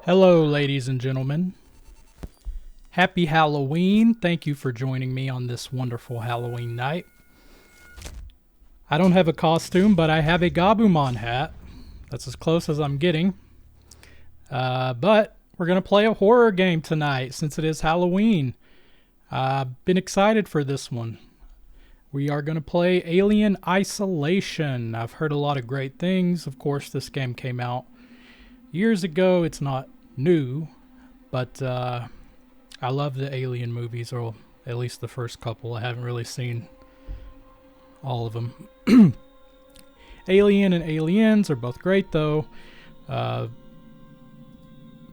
Hello, ladies and gentlemen. Happy Halloween. Thank you for joining me on this wonderful Halloween night. I don't have a costume, but I have a Gabumon hat. That's as close as I'm getting. But we're going to play a horror game tonight since it is Halloween. I've been excited for this one. We are going to play Alien Isolation. I've heard a lot of great things. Of course, this game came out years ago. It's not new, but I love the Alien movies, or at least the first couple. I haven't really seen all of them. Alien and Aliens are both great, though.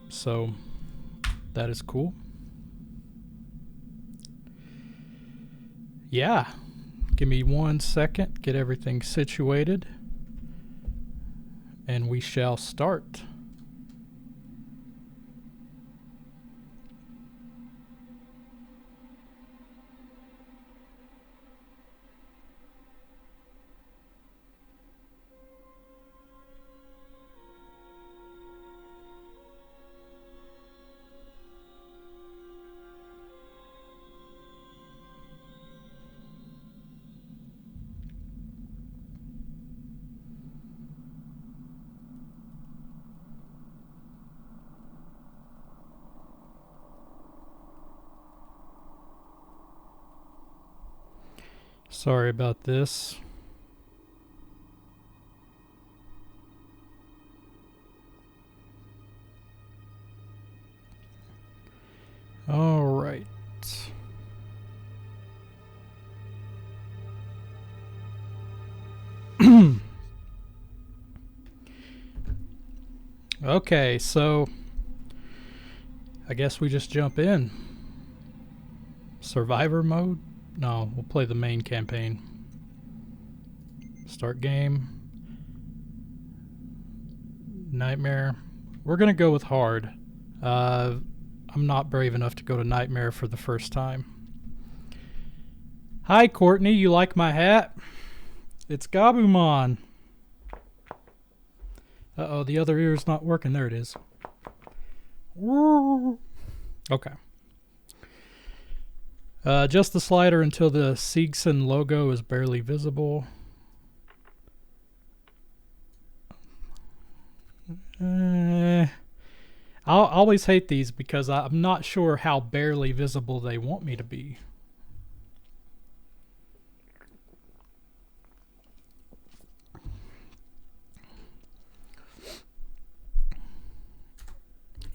So that is cool. Yeah. Give me 1 second, get everything situated, and we shall start. Sorry about this. All right. Okay, so I guess we just jump in. Survivor mode? No, we'll play the main campaign. Start game. Nightmare. We're gonna go with hard. I'm not brave enough to go to Nightmare for the first time. Hi, Courtney. You like my hat? It's Gabumon. Uh-oh, the other ear is not working. There it is. Okay. Adjust the slider until the Seegson logo is barely visible. I always hate these because I'm not sure how barely visible they want me to be.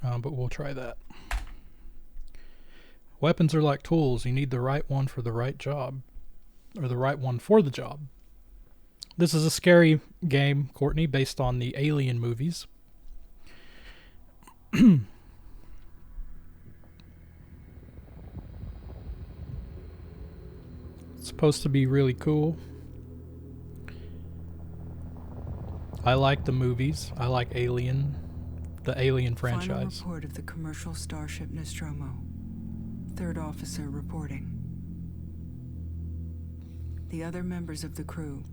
But we'll try that. Weapons are like tools. You need the right one for the right job. Or the right one for the job. This is a scary game, Courtney, based on the Alien movies. It's supposed to be really cool. I like the movies. I like Alien. The Alien franchise. Final report of the commercial starship Nostromo. Third officer reporting. The other members of the crew: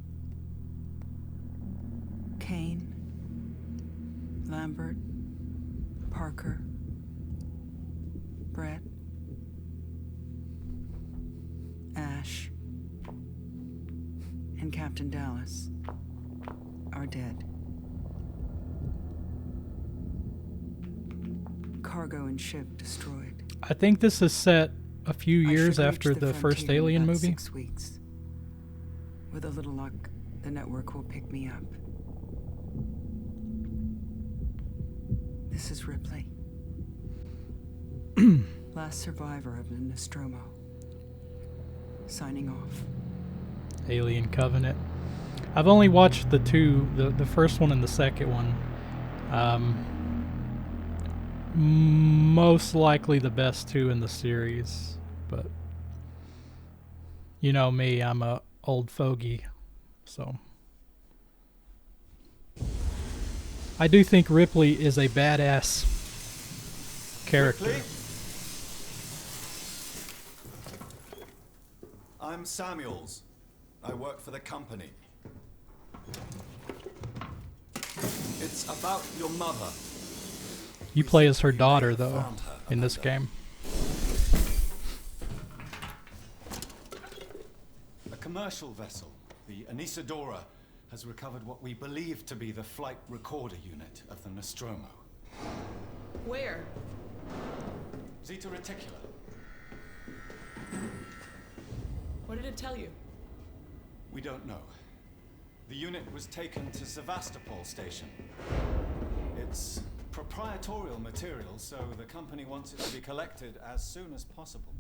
Kane, Lambert, Parker, Brett, Ash, and Captain Dallas are dead. Cargo and ship destroyed. I think this is set a few years after the first Alien movie. 6 weeks. With a little luck, the network will pick me up. This is Ripley. Last survivor of the Nostromo. Signing off. Alien Covenant. I've only watched the two, the first one and the second one. Most likely the best two in the series, but you know me, I'm a old fogey, so I do think Ripley is a badass character. Ripley? I'm Samuels. I work for the company. It's about your mother. You We play think as her we may daughter, have though, found her, in this Amanda. game. A commercial vessel, the Anisadora, has recovered what we believe to be the flight recorder unit of the Nostromo. Where? Zeta Reticula. What did it tell you? We don't know. The unit was taken to Sevastopol station. It's proprietorial material, so the company wants it to be collected as soon as possible.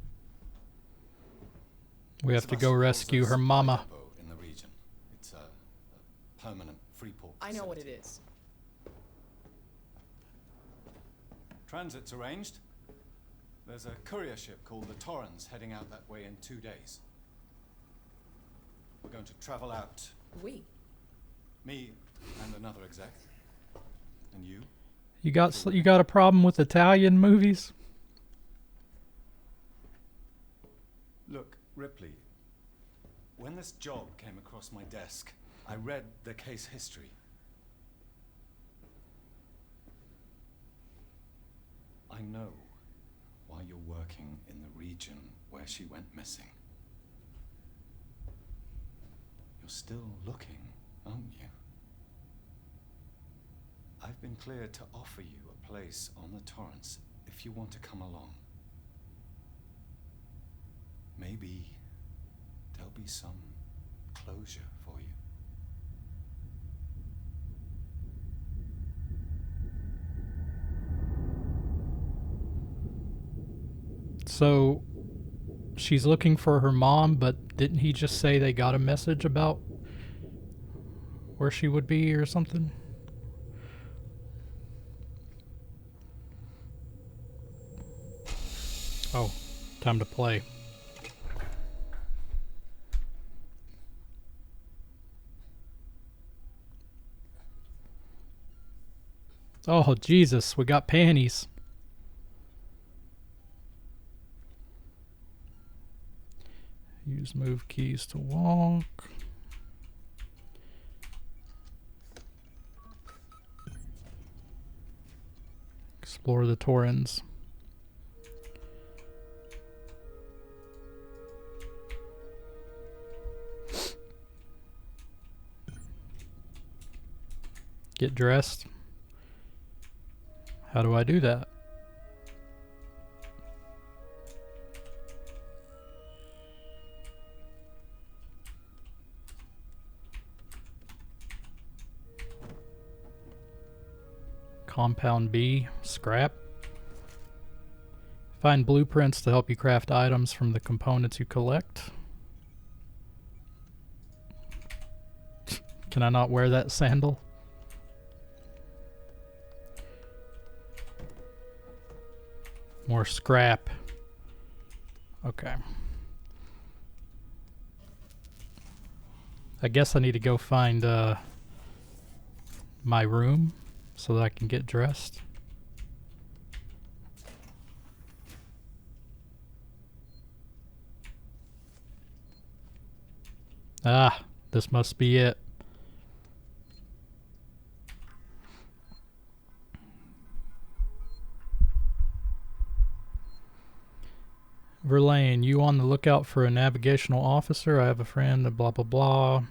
We have to go Sevastopol's rescue a her supply mama. depot in the region. It's a permanent free port I know what it facility. is. Transit's arranged. There's a courier ship called the Torrens heading out that way in 2 days. We're going to travel out. We. Me and another exec. And you? You got a problem with Italian movies? Look, Ripley. When this job came across my desk, I read the case history. I know why you're working in the region where she went missing. You're still looking, aren't you? I've been cleared to offer you a place on the Torrens if you want to come along. Maybe there'll be some closure for you. So, she's looking for her mom, but didn't he just say they got a message about where she would be or something? Oh, time to play. Oh, Jesus, we got panties. Use move keys to walk. Explore the Torrens. Get dressed. How do I do that? Compound B, scrap. Find blueprints to help you craft items from the components you collect. Can I not wear that sandal? More scrap. Okay. I guess I need to go find my room so that I can get dressed. Ah, this must be it. Verlaine, you on the lookout for a navigational officer? I have a friend, blah blah blah.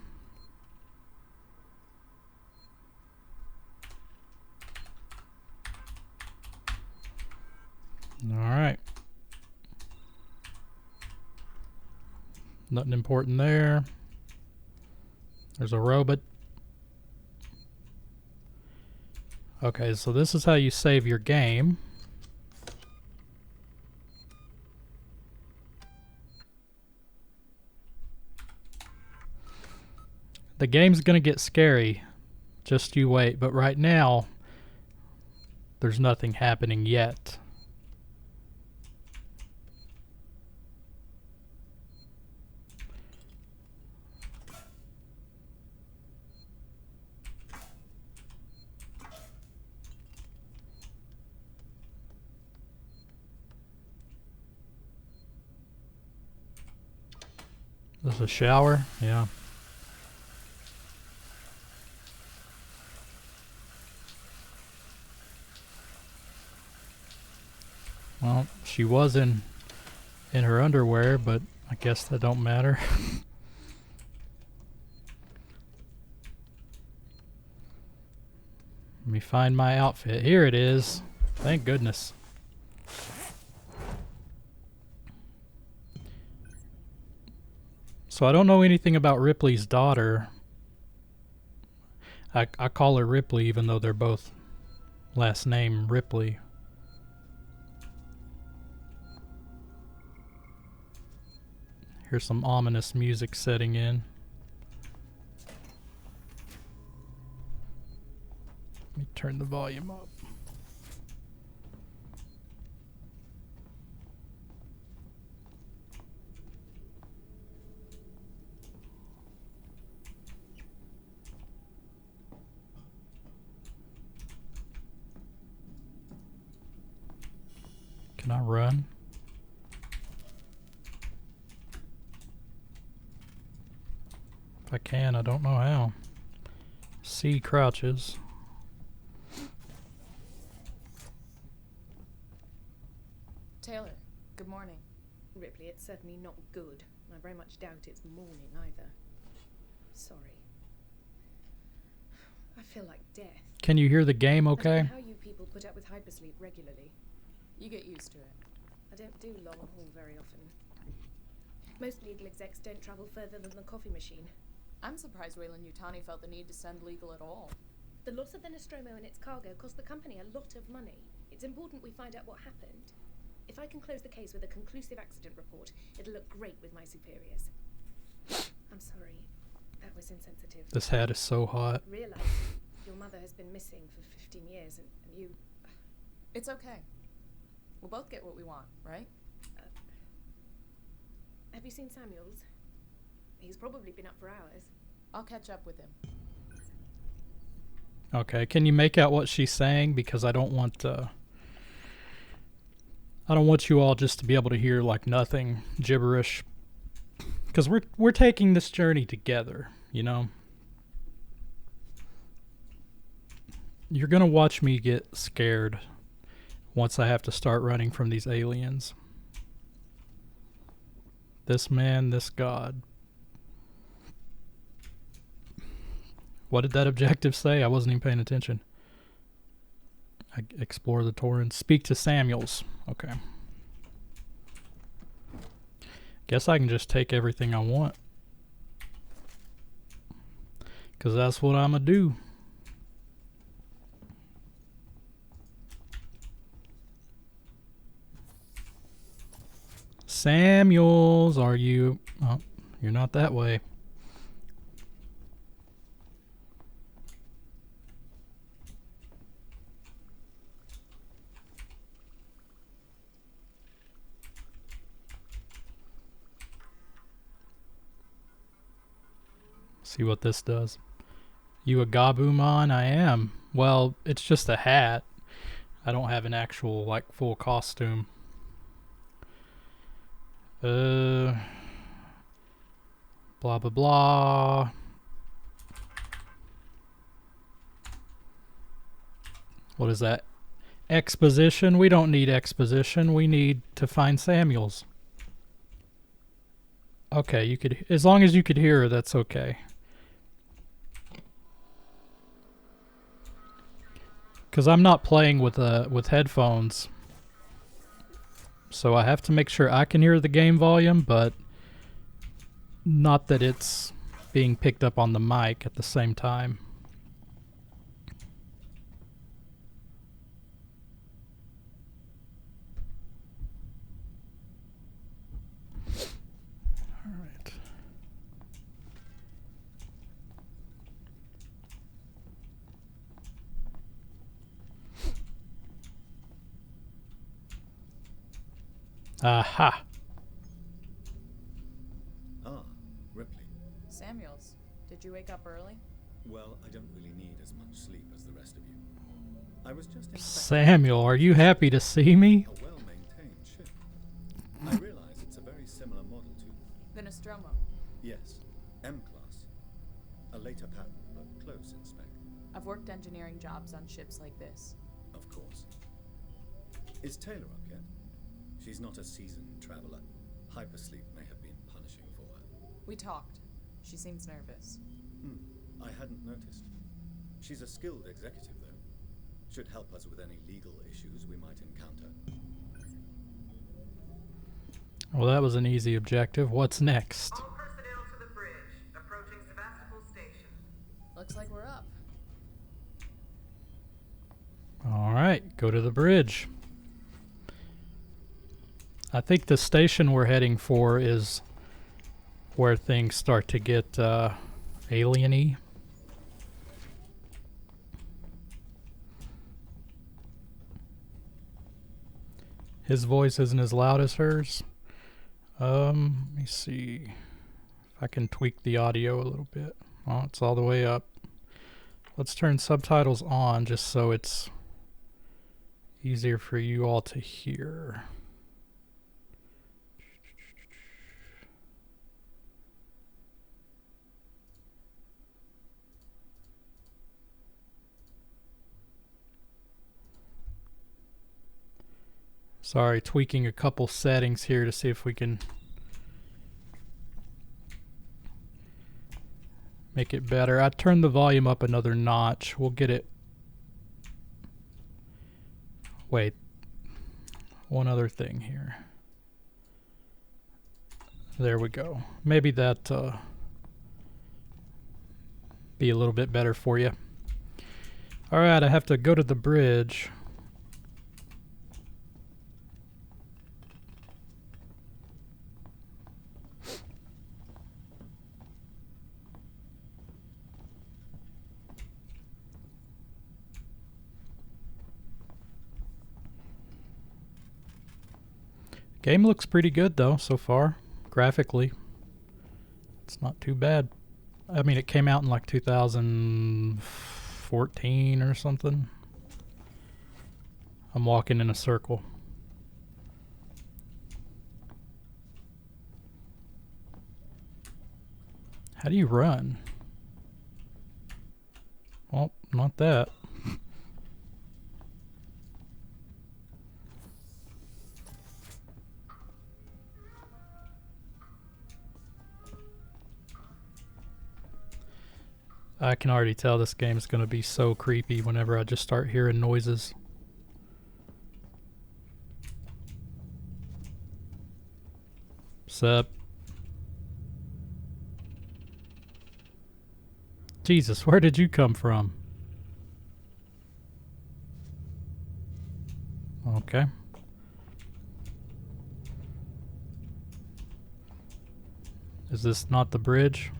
Alright. Nothing important there. There's a robot. Okay, so this is how you save your game. The game's gonna get scary. Just you wait. But right now, there's nothing happening yet. There's a shower? Yeah. Well, she was in her underwear, but I guess that don't matter. Let me find my outfit. Here it is. Thank goodness. So I don't know anything about Ripley's daughter. I call her Ripley even though they're both last name Ripley. Here's some ominous music setting in. Let me turn the volume up. Can I run? If I can, I don't know how. C crouches. Taylor, good morning. Ripley, it's certainly not good. I very much doubt it's morning either. Sorry. I feel like death. Can you hear the game I don't okay? know how you people put up with hypersleep regularly. You get used to it. I don't do long haul very often. Most legal execs don't travel further than the coffee machine. I'm surprised Weyland-Yutani felt the need to send legal at all. The loss of the Nostromo and its cargo cost the company a lot of money. It's important we find out what happened. If I can close the case with a conclusive accident report, it'll look great with my superiors. I'm sorry. That was insensitive. This hat is so hot. Realize your mother has been missing for 15 years and you... It's okay. We'll both get what we want, right? Have you seen Samuels? He's probably been up for hours. I'll catch up with him. Okay, can you make out what she's saying? Because I don't want you all just to be able to hear like nothing gibberish. Because we're taking this journey together, you know. You're gonna watch me get scared once I have to start running from these aliens. This man, this god. What did that objective say? I wasn't even paying attention. Explore the Torrens. Speak to Samuels. Okay. Guess I can just take everything I want. Because that's what I'm going to do. Samuels, are you... Oh, you're not that way. See what this does. You a Gabumon? I am. Well, it's just a hat. I don't have an actual, like, full costume. Blah, blah, blah. What is that? Exposition? We don't need exposition. We need to find Samuels. Okay, you could, as long as you could hear her, that's okay. Because I'm not playing with headphones. So I have to make sure I can hear the game volume, but not that it's being picked up on the mic at the same time. All right. Aha. Ah, Ripley. Samuels, did you wake up early? Well, I don't really need as much sleep as the rest of you. I was just inspecting Samuel, are you happy to see me? a well-maintained ship. I realize it's a very similar model to... The Nostromo. Yes, M-Class. A later pattern, but close in spec. I've worked engineering jobs on ships like this. Of course. Is Taylor up yet? She's not a seasoned traveler. Hypersleep may have been punishing for her. We talked. She seems nervous. I hadn't noticed. She's a skilled executive, though. Should help us with any legal issues we might encounter. Well, that was an easy objective. What's next? All personnel to the bridge, approaching Sevastopol Station. Looks like we're up. All right, go to the bridge. I think the station we're heading for is where things start to get alien-y. His voice isn't as loud as hers. Let me see if I can tweak the audio a little bit. Oh, it's all the way up. Let's turn subtitles on just so it's easier for you all to hear. Sorry, tweaking a couple settings here to see if we can make it better. I turned the volume up another notch. We'll get it. Wait. One other thing here. There we go. Maybe that be a little bit better for you. Alright, I have to go to the bridge. Game looks pretty good though so far, graphically. It's not too bad. I mean, it came out in like 2014 or something. I'm walking in a circle. How do you run? Well, not that. I can already tell this game's going to be so creepy whenever I just start hearing noises. Sup? Jesus, where did you come from? Okay. Is this not the bridge?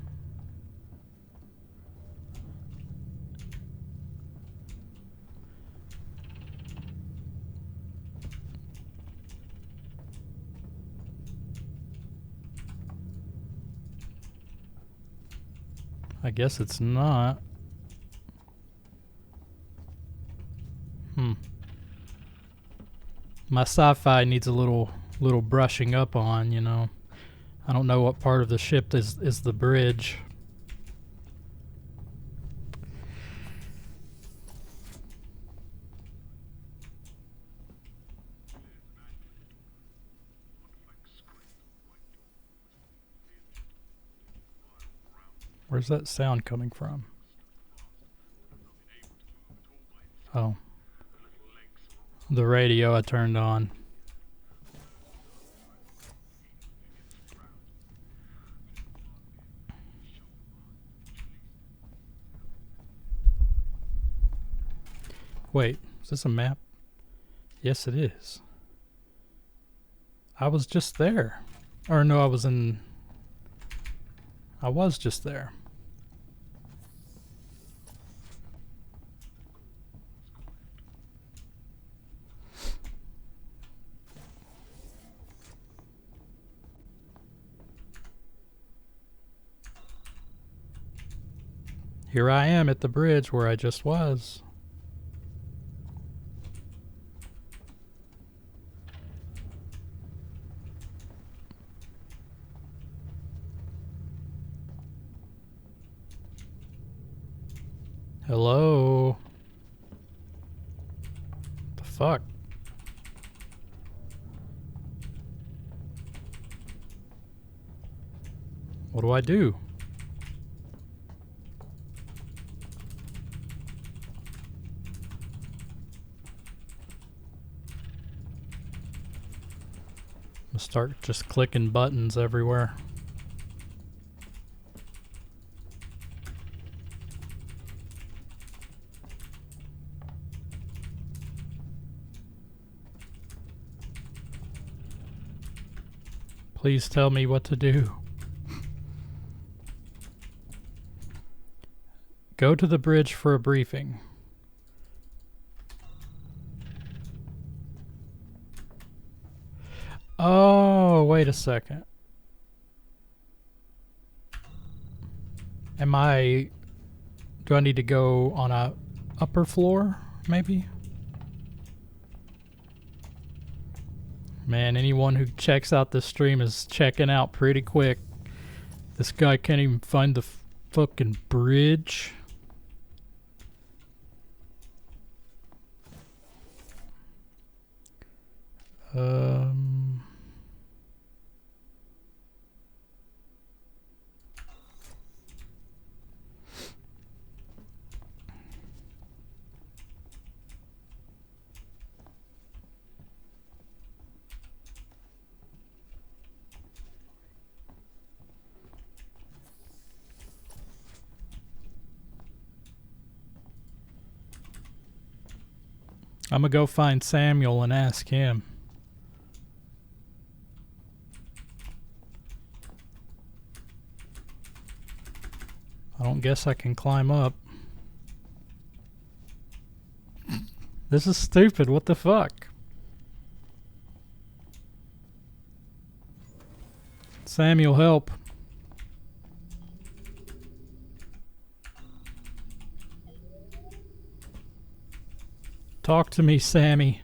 I guess it's not. My sci-fi needs a little brushing up on, you know. I don't know what part of the ship is the bridge. Where's that sound coming from? Oh. The radio I turned on. Wait, is this a map? Yes, it is. I was just there. Or no, I was just there. Here I am at the bridge where I just was. Hello? What the fuck? What do I do? I'm gonna start just clicking buttons everywhere. Please tell me what to do. Go to the bridge for a briefing. Oh, wait a second. Do I need to go on a upper floor, maybe? Man, anyone who checks out this stream is checking out pretty quick. This guy can't even find the fucking bridge. I'm gonna go find Samuel and ask him. I don't guess I can climb up. This is stupid. What the fuck? Samuel, help. Talk to me, Sammy.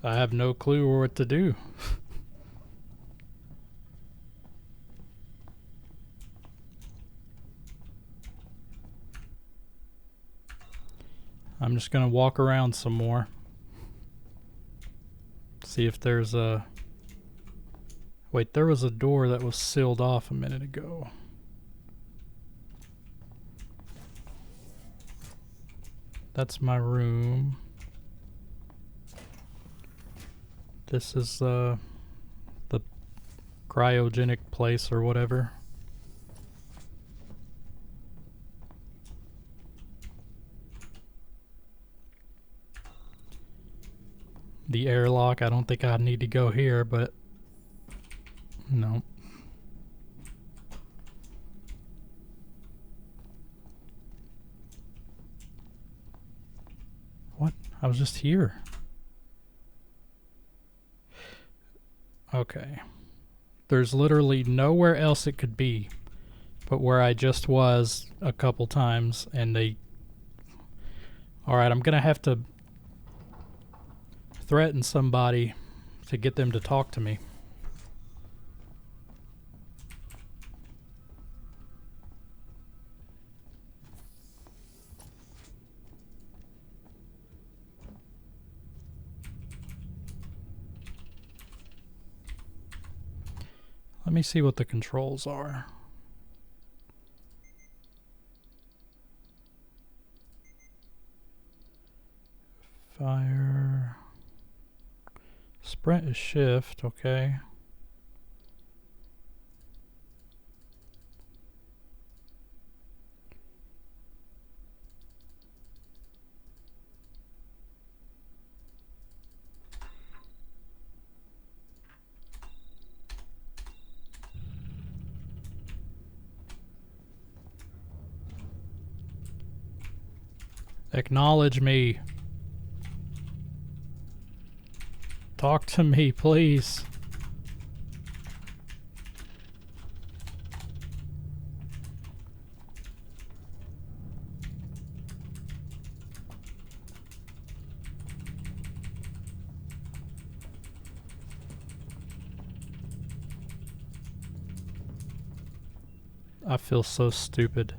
I have no clue what to do. I'm just gonna walk around some more. See if there's a... Wait, there was a door that was sealed off a minute ago. That's my room. This is the cryogenic place or whatever. The airlock, I don't think I need to go here, but no. What? I was just here. Okay. There's literally nowhere else it could be but where I just was a couple times, and they... Alright, I'm gonna have to threaten somebody to get them to talk to me. Let me see what the controls are. Fire. Sprint is shift, okay. Acknowledge me. Talk to me, please. I feel so stupid.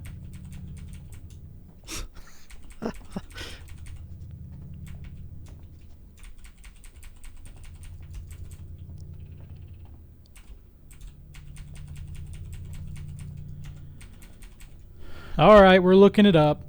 All right, we're looking it up.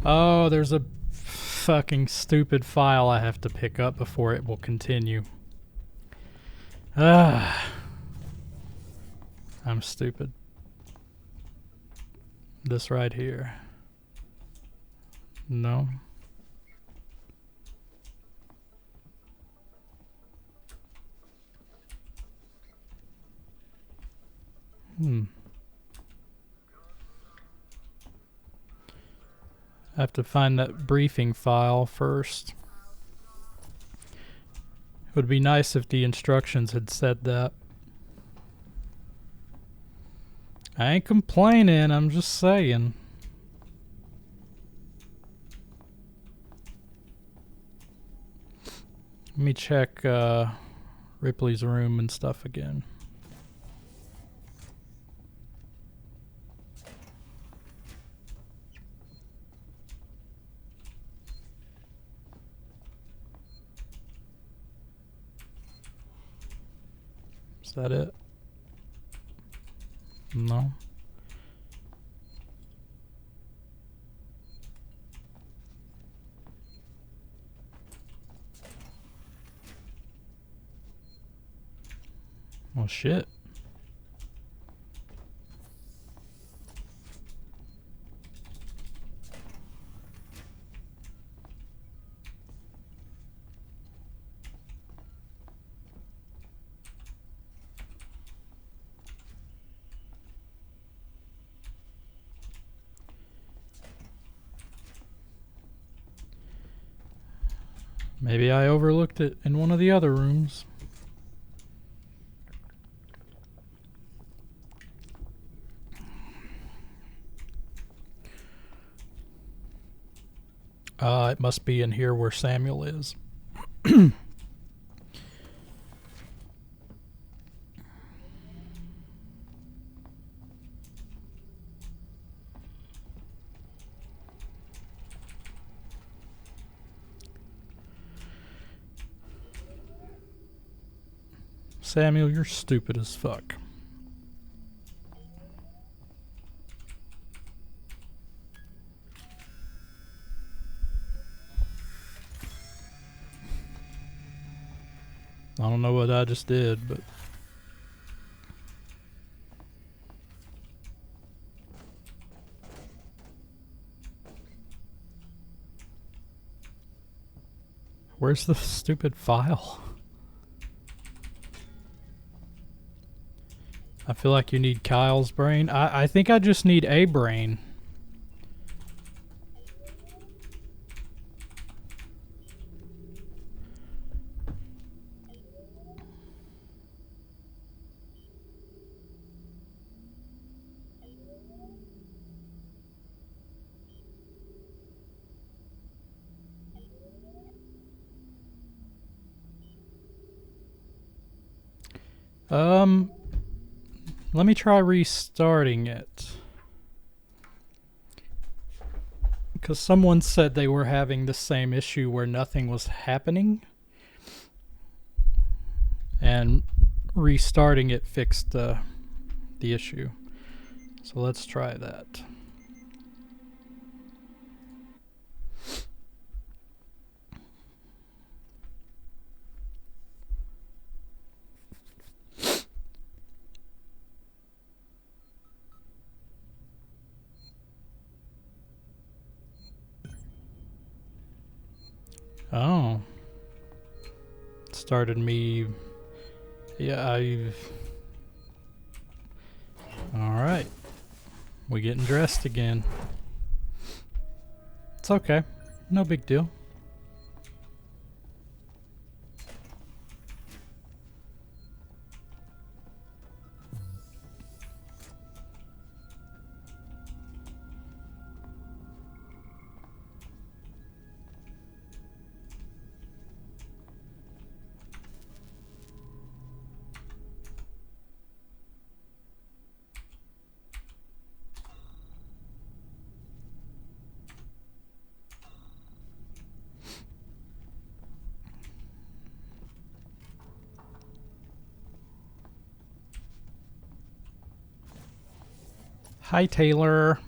Oh, there's a fucking stupid file I have to pick up before it will continue. Ah, I'm stupid. This right here. No. I have to find that briefing file first. It would be nice if the instructions had said that. I ain't complaining, I'm just saying. Let me check Ripley's room and stuff again. Is that it? No. Well, shit. Maybe I overlooked it in one of the other rooms. It must be in here where Samuel is. Samuel, you're stupid as fuck. I don't know what I just did, but... Where's the stupid file? I feel like you need Kyle's brain. I think I just need a brain. Let me try restarting it. Because someone said they were having the same issue where nothing was happening. And restarting it fixed the issue. So let's try that. Oh. Started me... Yeah, Alright. We getting dressed again. It's okay. No big deal. Hi, Taylor.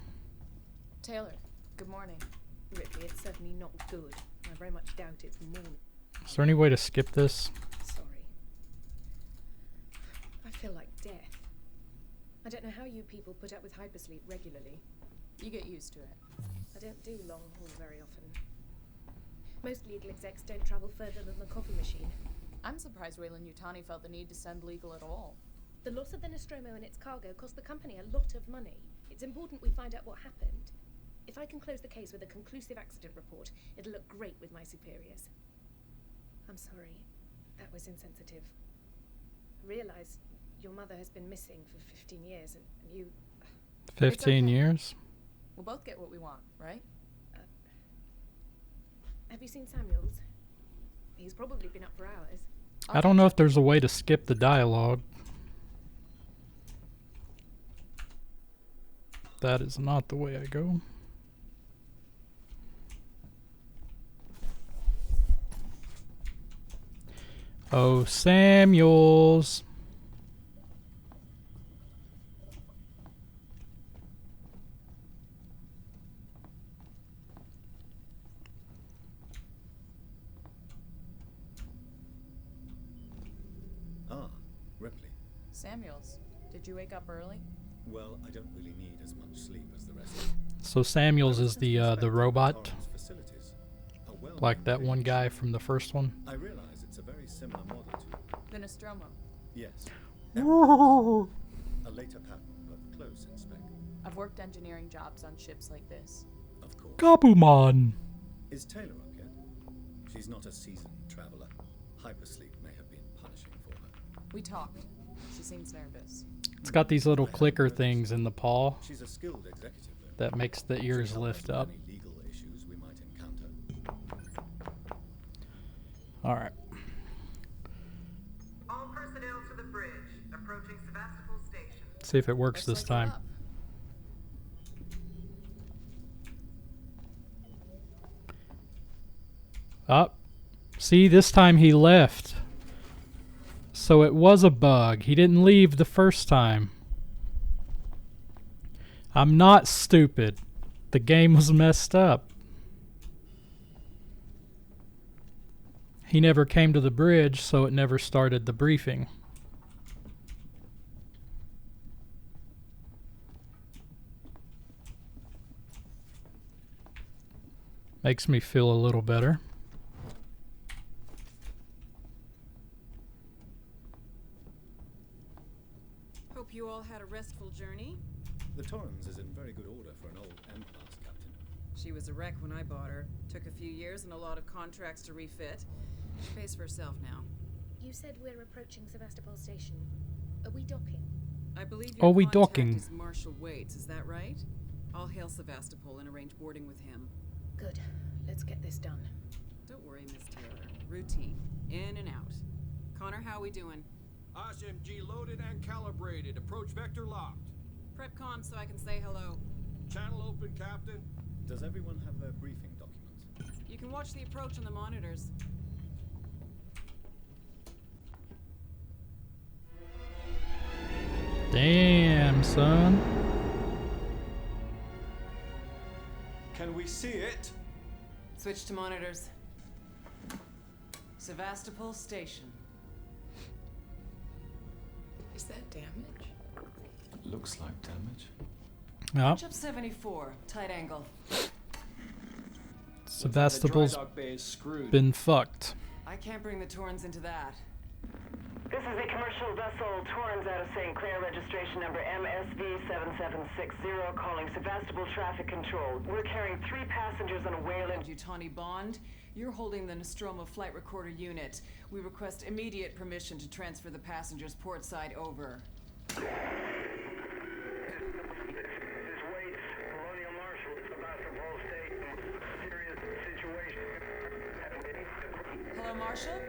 Taylor, good morning. Ripley, it's certainly not good. I very much doubt it's morning. Is there any way to skip this? Sorry. I feel like death. I don't know how you people put up with hypersleep regularly. You get used to it. I don't do long haul very often. Most legal execs don't travel further than the coffee machine. I'm surprised Weyland-Yutani felt the need to send legal at all. The loss of the Nostromo and its cargo cost the company a lot of money. It's important we find out what happened. If I can close the case with a conclusive accident report, it'll look great with my superiors. I'm sorry. That was insensitive. I realize your mother has been missing for 15 years, and you... 15 okay. years? We'll both get what we want, right? Have you seen Samuels? He's probably been up for hours. I don't know if there's a way to skip the dialogue. That is not the way I go. Oh, Samuels. Ah, Ripley. Samuels, did you wake up early? Well, I don't really need as much sleep as the rest. So Samuels is the robot, Torrens facilities. A like that well-known one guy creation. from the first one. I realize it's a very similar model to... The Nostromo. Yes. A later pattern, but close in spec. I've worked engineering jobs on ships like this. Of course. Gabumon. Is Taylor up yet? She's not a seasoned traveler. Hypersleep may have been punishing for her. We talked. She seems nervous. It's got these little clicker things in the paw She's a skilled executive, though. that makes the Should ears help us lift with up. Any legal issues we might encounter. All right. All personnel to the bridge. Approaching Sevastopol Station. See if it works Looks this like we're time. up. Up. See, this time he left. So it was a bug. He didn't leave the first time. I'm not stupid. The game was messed up. He never came to the bridge, so it never started the briefing. Makes me feel a little better. Hope you all had a restful journey. The Torrens is in very good order for an old M-class captain. She was a wreck when I bought her. Took a few years and a lot of contracts to refit. She pays for herself now. You said we're approaching Sevastopol Station. Are we docking? I believe Are your we contact docking? is Marshal Waits, is that right? I'll hail Sevastopol and arrange boarding with him. Good. Let's get this done. Don't worry, Miss Taylor. Routine. In and out. Connor, how we doing? SMG loaded and calibrated. Approach vector locked. Prep comm so I can say hello. Channel open, Captain. Does everyone have their briefing documents? You can watch the approach on the monitors. Damn, son. Can we see it? Switch to monitors. Sevastopol Station. Is that damage? Looks like damage. Yep. Punch up 74, tight angle. Sevastopol's been fucked. I can't bring the Torrens into that. This is a commercial vessel Torrens out of St. Clair, registration number MSV7760, calling Sevastopol Traffic Control. We're carrying 3 passengers on a Yutani Bond, you're holding the Nostromo flight recorder unit. We request immediate permission to transfer the passengers port side over. Hello, Marshal?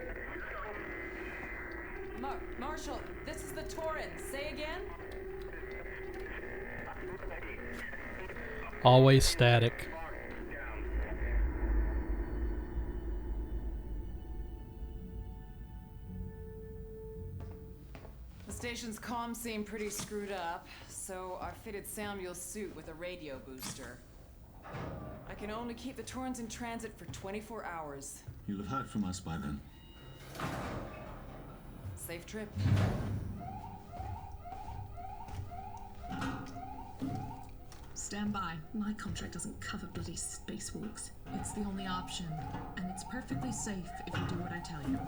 Marshal, this is the Torrens. Say again? Always static. The station's comms seem pretty screwed up. So I fitted Samuel's suit with a radio booster. I can only keep the Torrens in transit for 24 hours. You'll have heard from us by then. Safe trip. Stand by. My contract doesn't cover bloody spacewalks. It's the only option, and it's perfectly safe if you do what I tell you.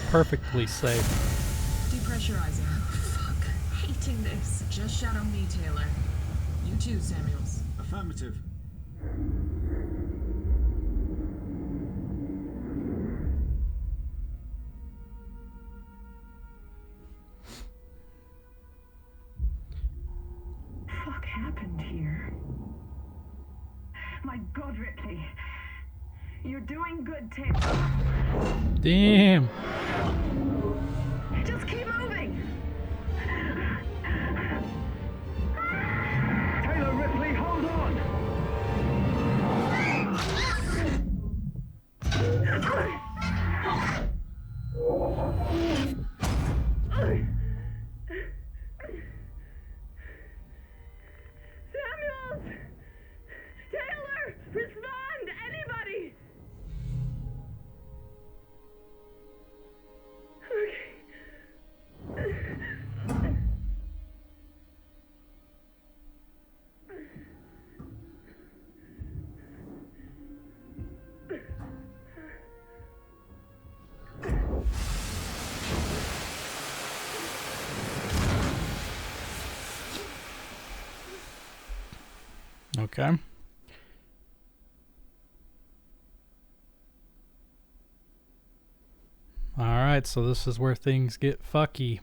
Perfectly safe. Depressurizing. Oh, fuck. Hating this. Just shadow me, Taylor. You too, Samuels. Affirmative. Fuck happened here? My God, Ripley. You're doing good, Taylor. Damn. Just keep moving. Taylor, Ripley, hold on. Samuels! Taylor! Respond! Anybody! Okay. Alright, so this is where things get fucky.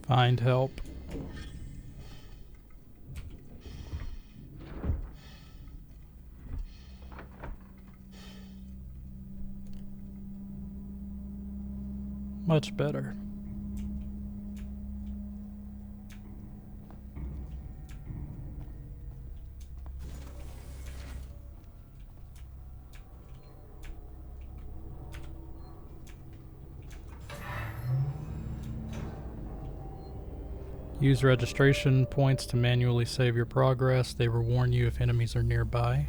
Find help. Much better. Use registration points to manually save your progress. They will warn you if enemies are nearby.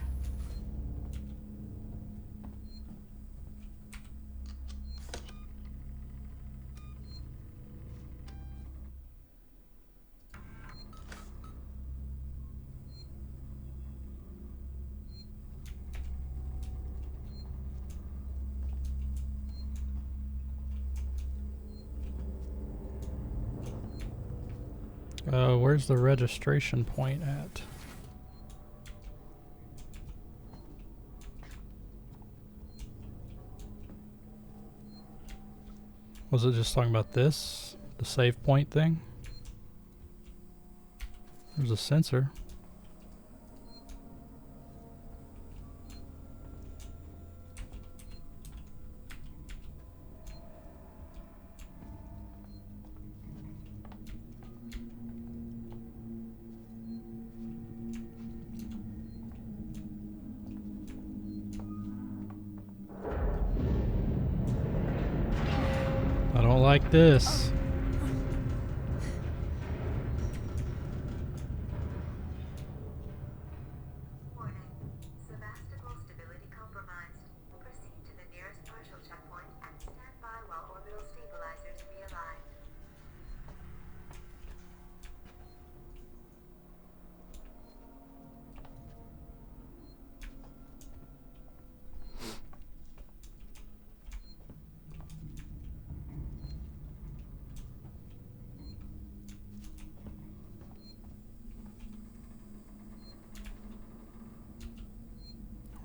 Where's the registration point at? Was it just talking about this? The save point thing? There's a sensor. I don't like this. Warning. Sevastopol stability compromised. Proceed to the nearest partial checkpoint and stand by while orbital stabilizers realign.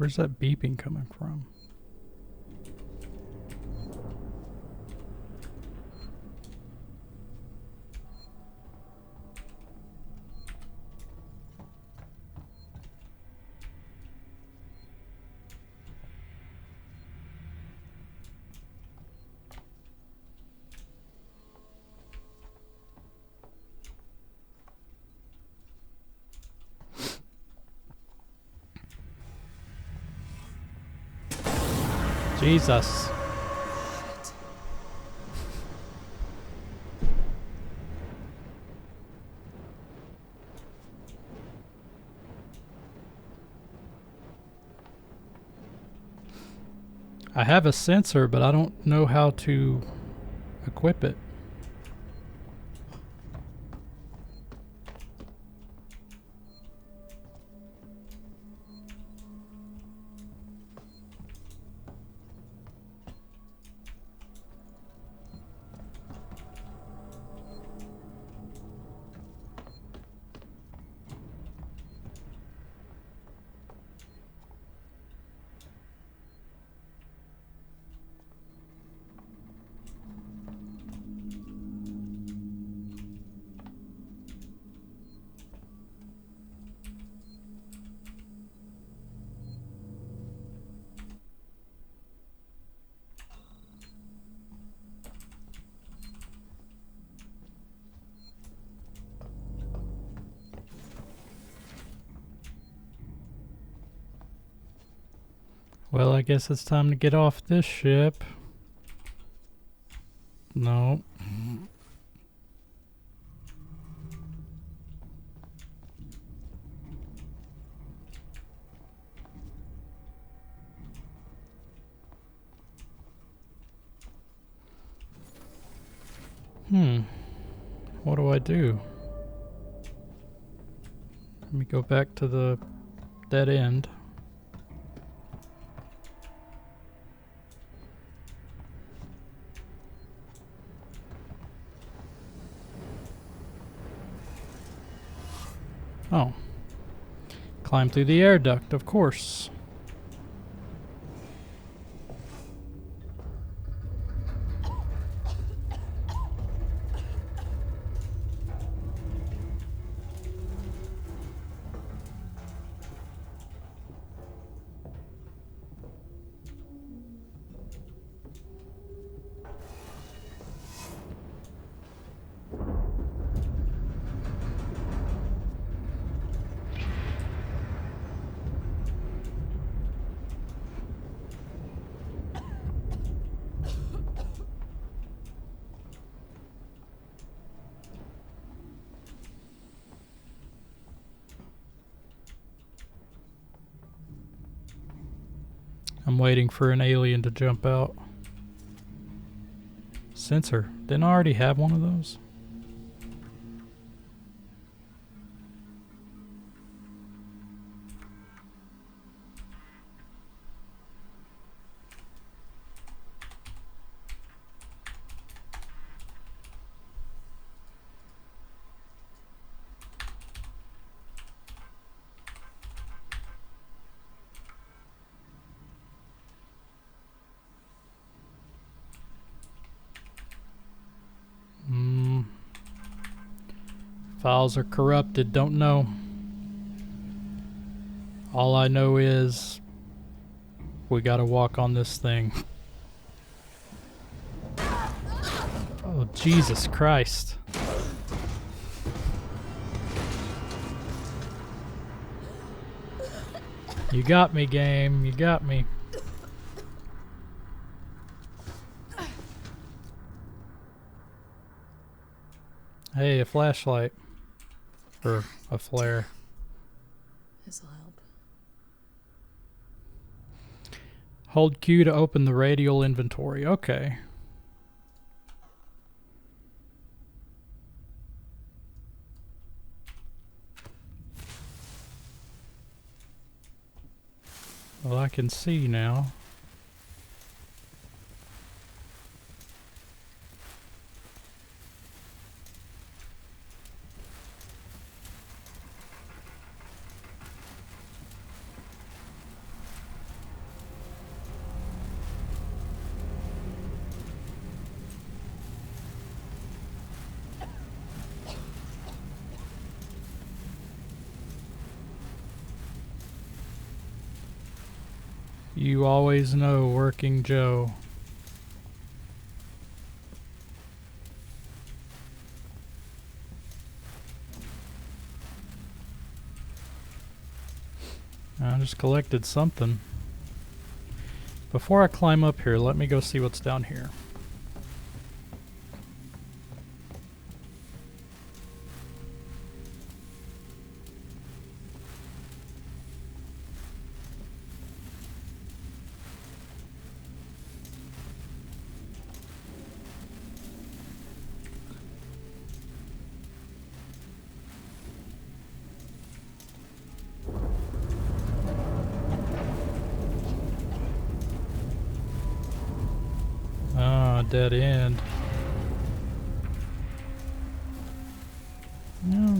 Where's that beeping coming from? Jesus. I have a sensor, but I don't know how to equip it. Well, I guess it's time to get off this ship. No. What do I do? Let me go back to the dead end. Oh. Climb through the air duct, of course. I'm waiting for an alien to jump out. Sensor. Didn't I already have one of those? Files are corrupted, don't know. All I know is we gotta walk on this thing. Oh, Jesus Christ. You got me, game. You got me. Hey, a flashlight. Or a flare. This'll help. Hold Q to open the radial inventory. Okay. Well, I can see now. You always know, Working Joe. I just collected something. Before I climb up here, let me go see what's down here. Dead end. Yeah,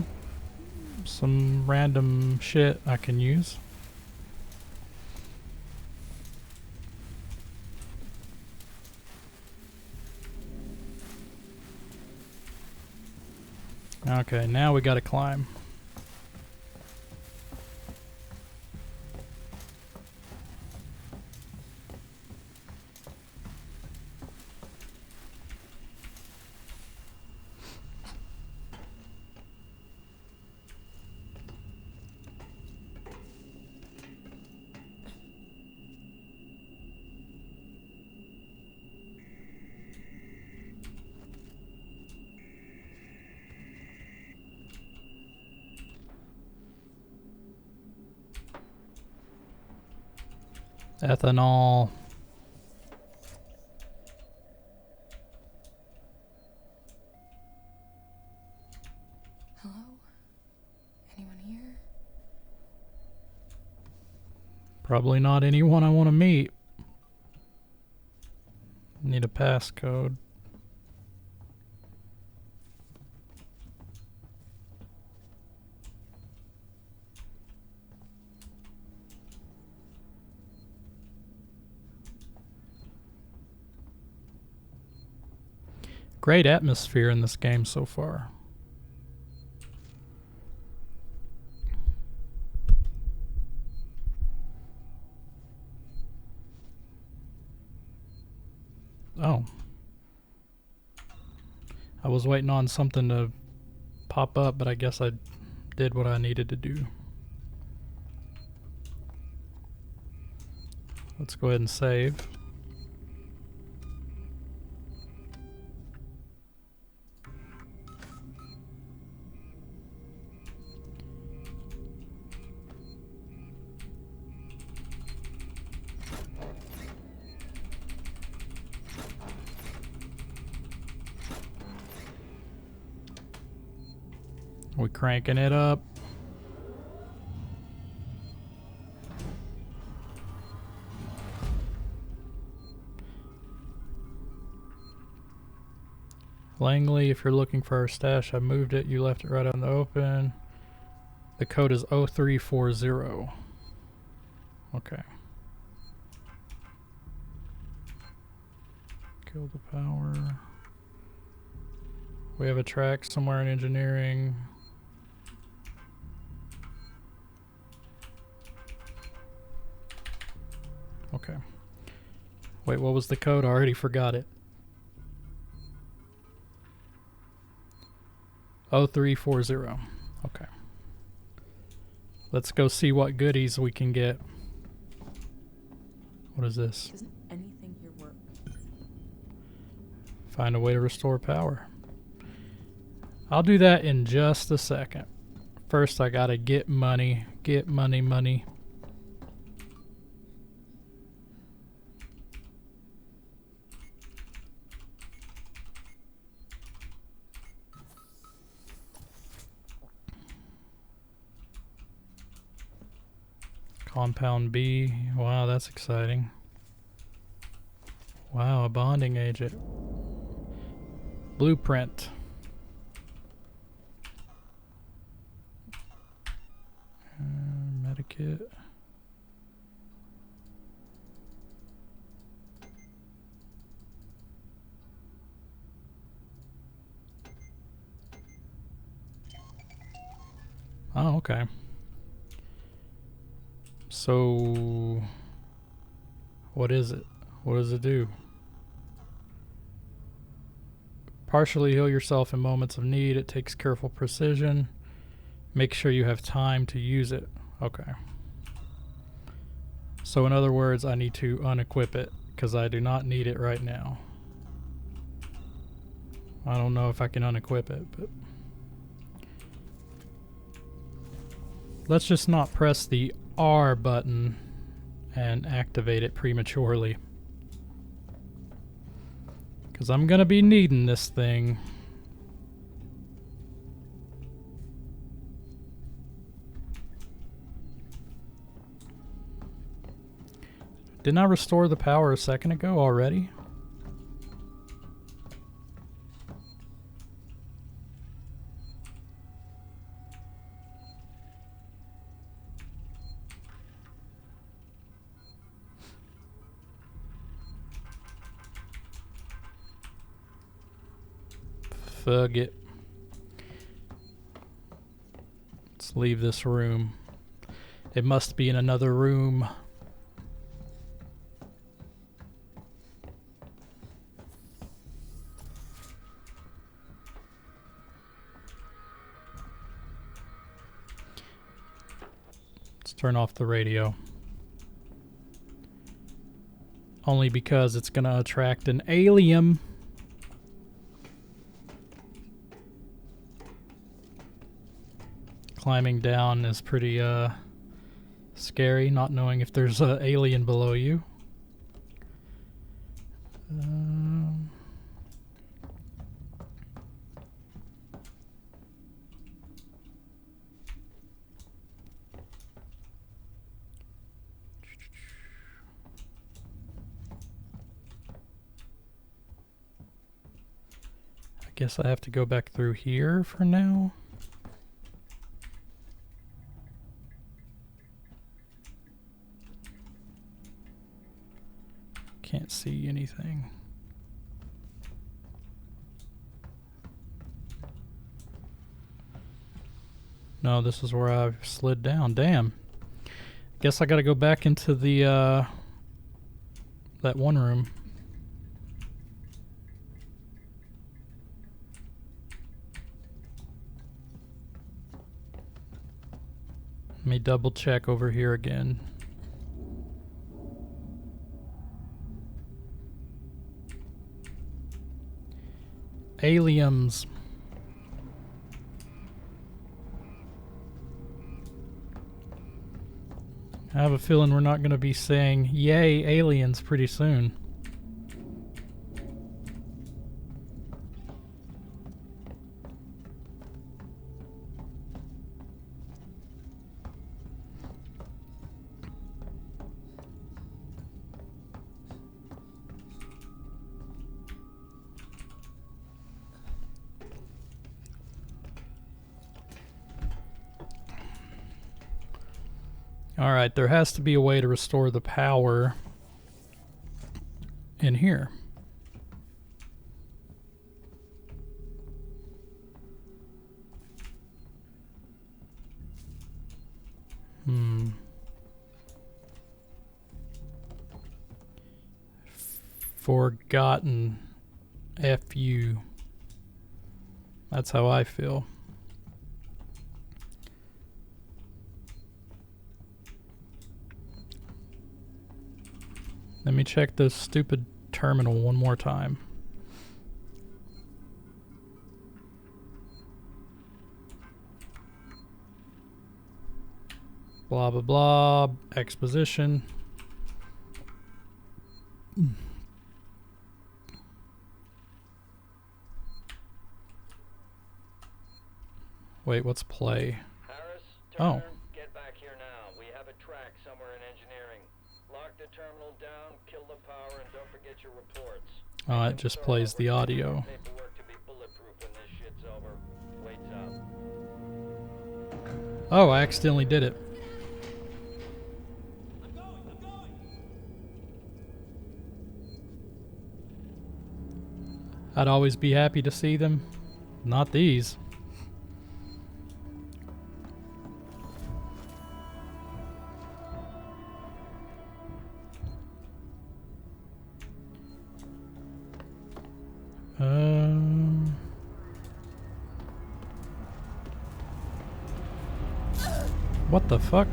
some random shit I can use. Okay, now we gotta climb. Ethanol. Hello? Anyone here? Probably not anyone I want to meet. Need a passcode. Great atmosphere in this game so far. Oh. I was waiting on something to pop up, but I guess I did what I needed to do. Let's go ahead and save. We cranking it up. Langley, if you're looking for our stash, I moved it. You left it right out in the open. The code is 0340. Okay. Kill the power. We have a track somewhere in engineering. Okay. Wait, what was the code? I already forgot it. 0340. Okay. Let's go see what goodies we can get. What is this? Doesn't anything here work? Find a way to restore power. I'll do that in just a second. First, I gotta get money. Get money. Compound B. Wow, that's exciting. Wow, a bonding agent. Blueprint. Medikit. Oh, okay. So What is it? What does it do? Partially heal yourself in moments of need. It takes careful precision. Make sure you have time to use it. Okay. So in other words, I need to unequip it because I do not need it right now. I don't know if I can unequip it, but let's just not press the R button and activate it prematurely, because I'm gonna be needing this thing. Didn't I restore the power a second ago already? Fuck it. Let's leave this room. It must be in another room. Let's turn off the radio. Only because it's gonna attract an alien. Climbing down is pretty scary, not knowing if there's an alien below you. I guess I have to go back through here for now. Can't see anything. No, this is where I slid down. Damn. Guess I gotta go back into the that one room. Let me double check over here again. Aliens. I have a feeling we're not going to be saying yay aliens pretty soon. Alright, there has to be a way to restore the power in here. Forgotten. F-U. That's how I feel. Let me check this stupid terminal one more time. Blah, blah, blah. Exposition. Wait, what's play? Harris, Turner, Oh. get back here now. We have a track somewhere in engineering. Lock the terminal down, kill the power, and don't forget your reports. Oh, it just plays the audio. Paperwork to be bulletproof when this shit's over. Waits out. Oh, I accidentally did it. I'd always be happy to see them. Not these. What the fuck?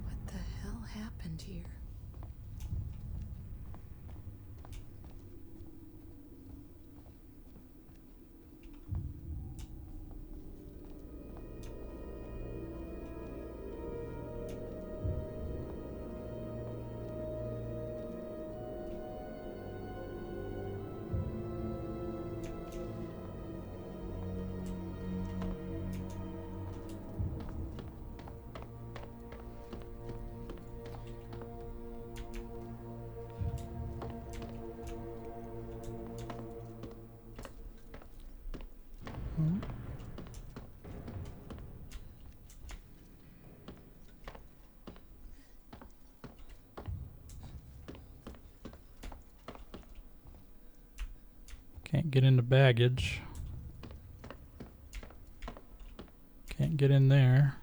What the hell happened here? Can't get into baggage. Can't get in there.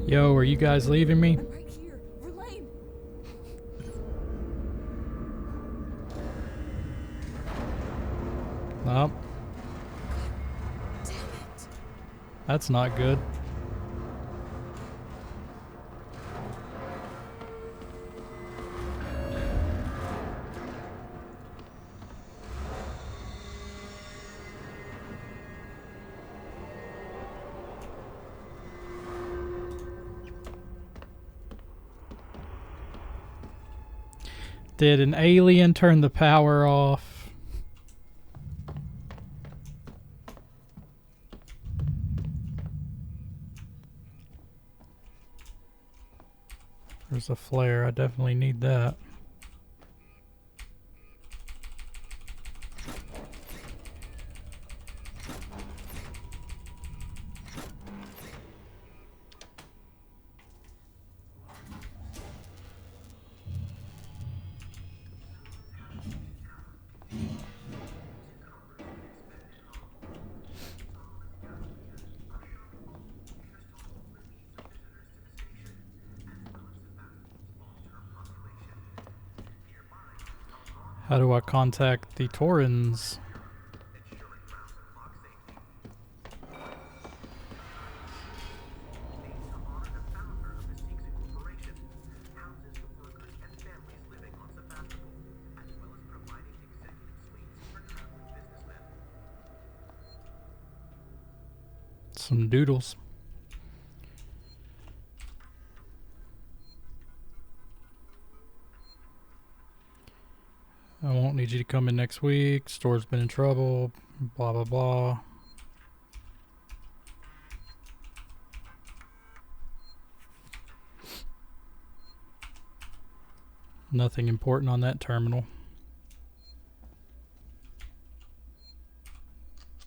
Yo, are you guys leaving me? I'm right here. Verlaine! Nope. Damn it. That's not good. Did an alien turn the power off? There's a flare. I definitely need that. How do I contact the Torrens? Some doodles. I won't need you to come in next week. Store's been in trouble. Blah, blah, blah. Nothing important on that terminal.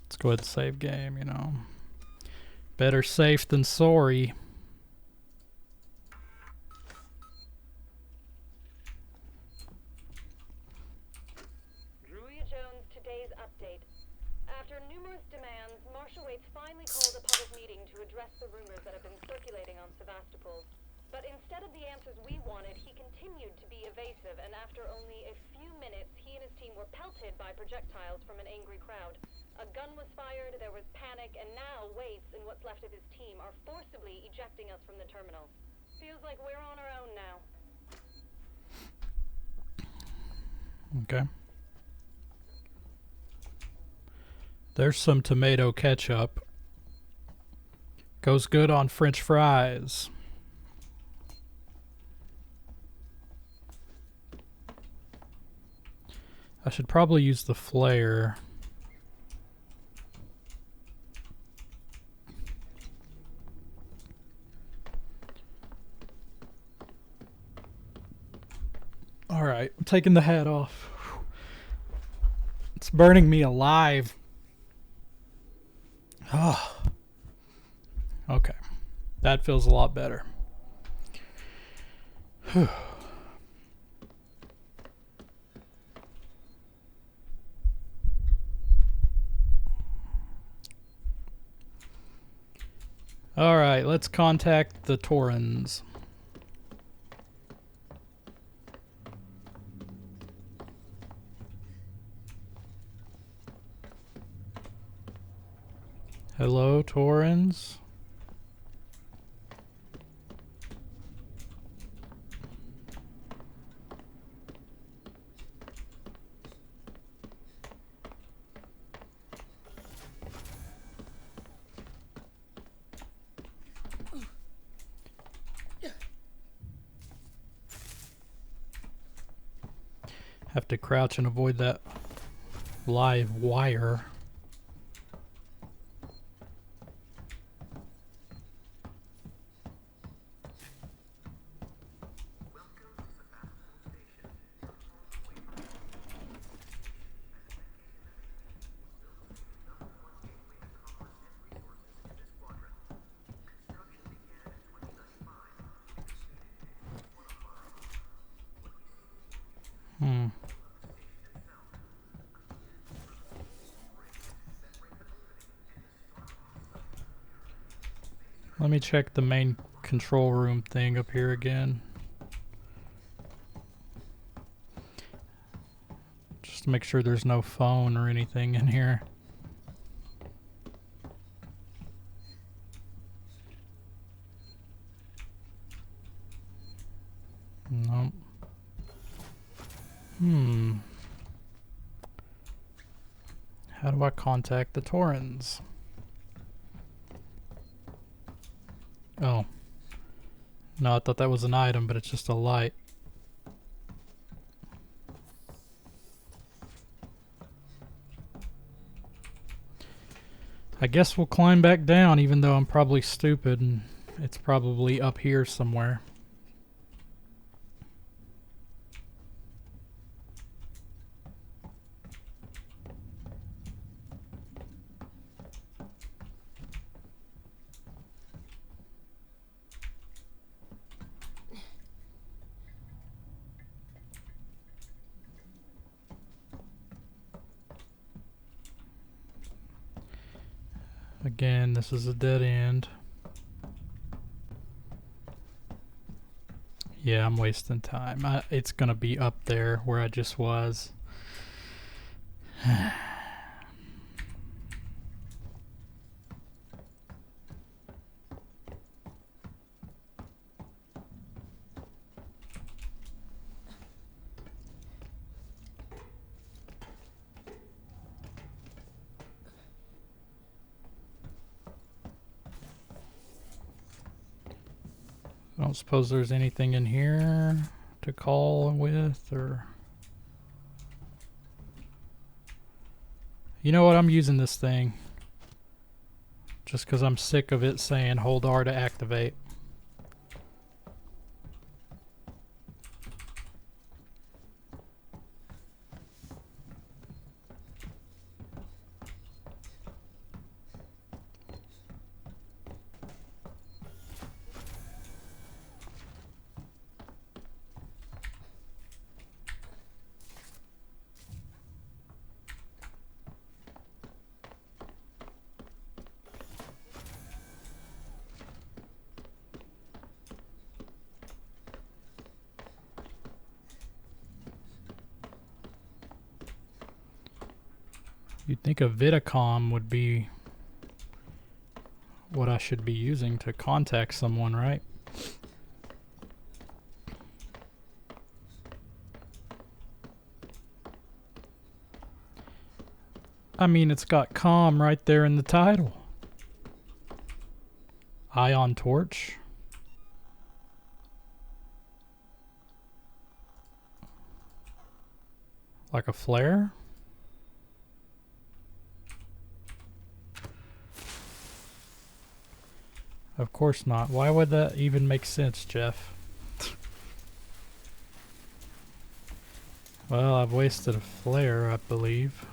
Let's go ahead and save game, you know. Better safe than sorry. Druia Jones, today's update. After numerous demands, Marshal Waits finally called a public meeting to address the rumors that have been circulating on Sevastopol. But instead of the answers we wanted, he continued to be evasive, and after only a few minutes, he and his team were pelted by projectiles from an angry crowd. A gun was fired, there was panic, and now Waits and what's left of his team are forcibly ejecting us from the terminal. Feels like we're on our own now. Okay. There's some tomato ketchup. Goes good on French fries. I should probably use the flare. Alright, I'm taking the hat off. It's burning me alive. Oh. Okay. That feels a lot better. Whew. Alright, let's contact the Torrens. Hello, Torrens. Have to crouch and avoid that live wire. Let me check the main control room thing up here again. Just to make sure there's no phone or anything in here. Nope. How do I contact the Torrens? Oh. No, I thought that was an item, but it's just a light. I guess we'll climb back down, even though I'm probably stupid and it's probably up here somewhere. Again, this is a dead end. Yeah, I'm wasting time. It's gonna be up there where I just was. I don't suppose there's anything in here to call with, or... You know what? I'm using this thing. Just because I'm sick of it saying hold R to activate. You'd think a Vidicom would be what I should be using to contact someone, right? I mean, it's got comm right there in the title. Ion torch. Like a flare? Of course not. Why would that even make sense, Jeff? Well, I've wasted a flare, I believe.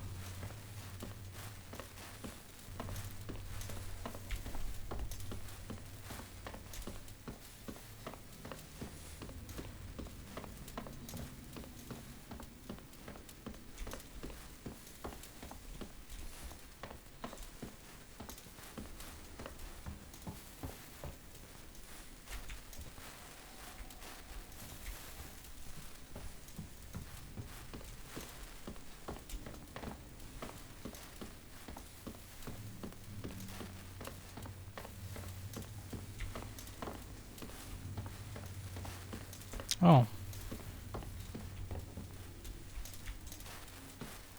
Oh.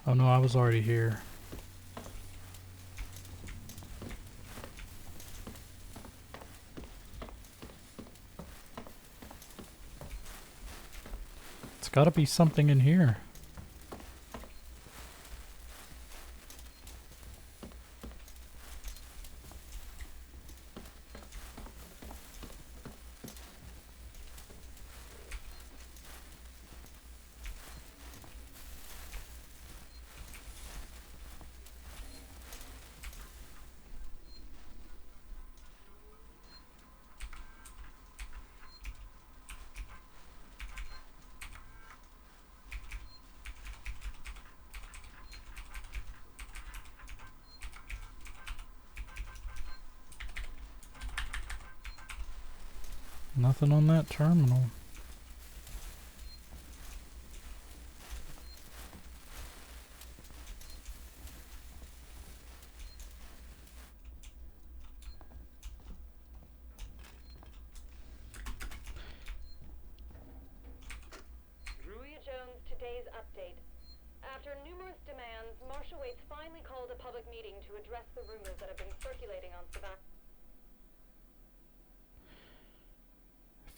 Oh no, I was already here. It's gotta be something in here. Nothing on that terminal. Druia Jones, today's update. After numerous demands, Marshal Waits finally called a public meeting to address the rumors that have been circulating on Savannah.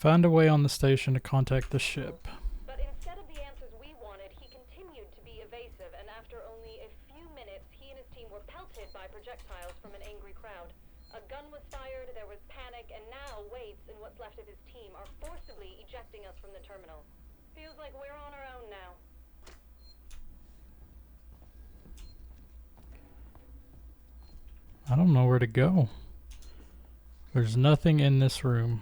Find a way on the station to contact the ship. But instead of the answers we wanted, he continued to be evasive, and after only a few minutes, he and his team were pelted by projectiles from an angry crowd. A gun was fired, there was panic, and now Waits and what's left of his team are forcibly ejecting us from the terminal. Feels like we're on our own now. I don't know where to go. There's nothing in this room.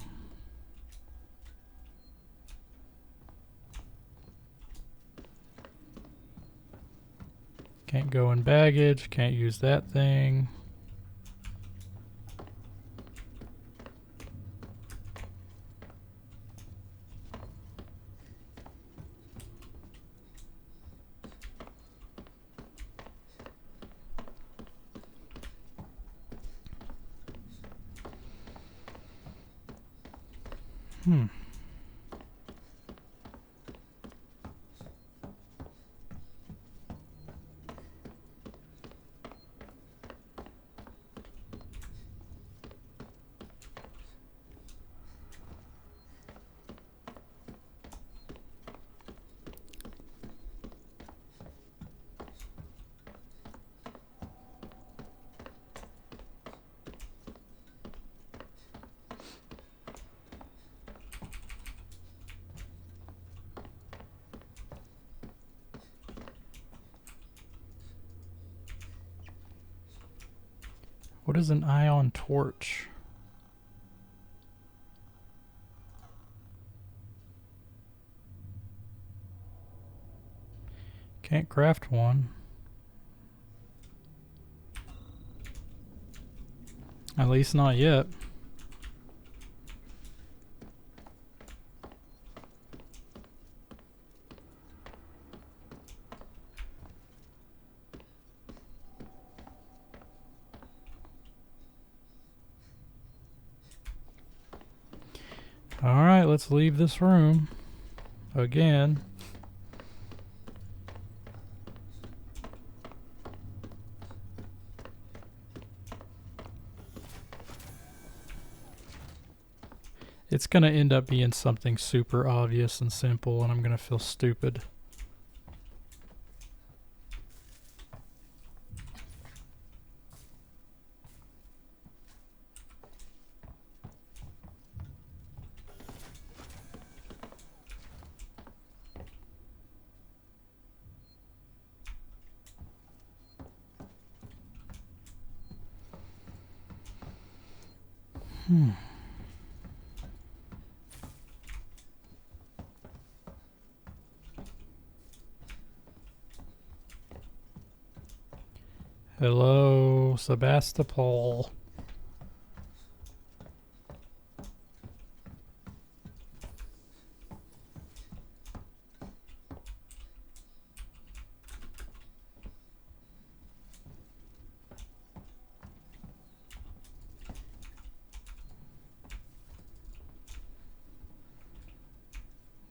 Can't go in baggage, can't use that thing. What is an ion torch? Can't craft one. At least not yet. Alright, let's leave this room again. It's gonna end up being something super obvious and simple, and I'm gonna feel stupid. Hello, Sebastopol.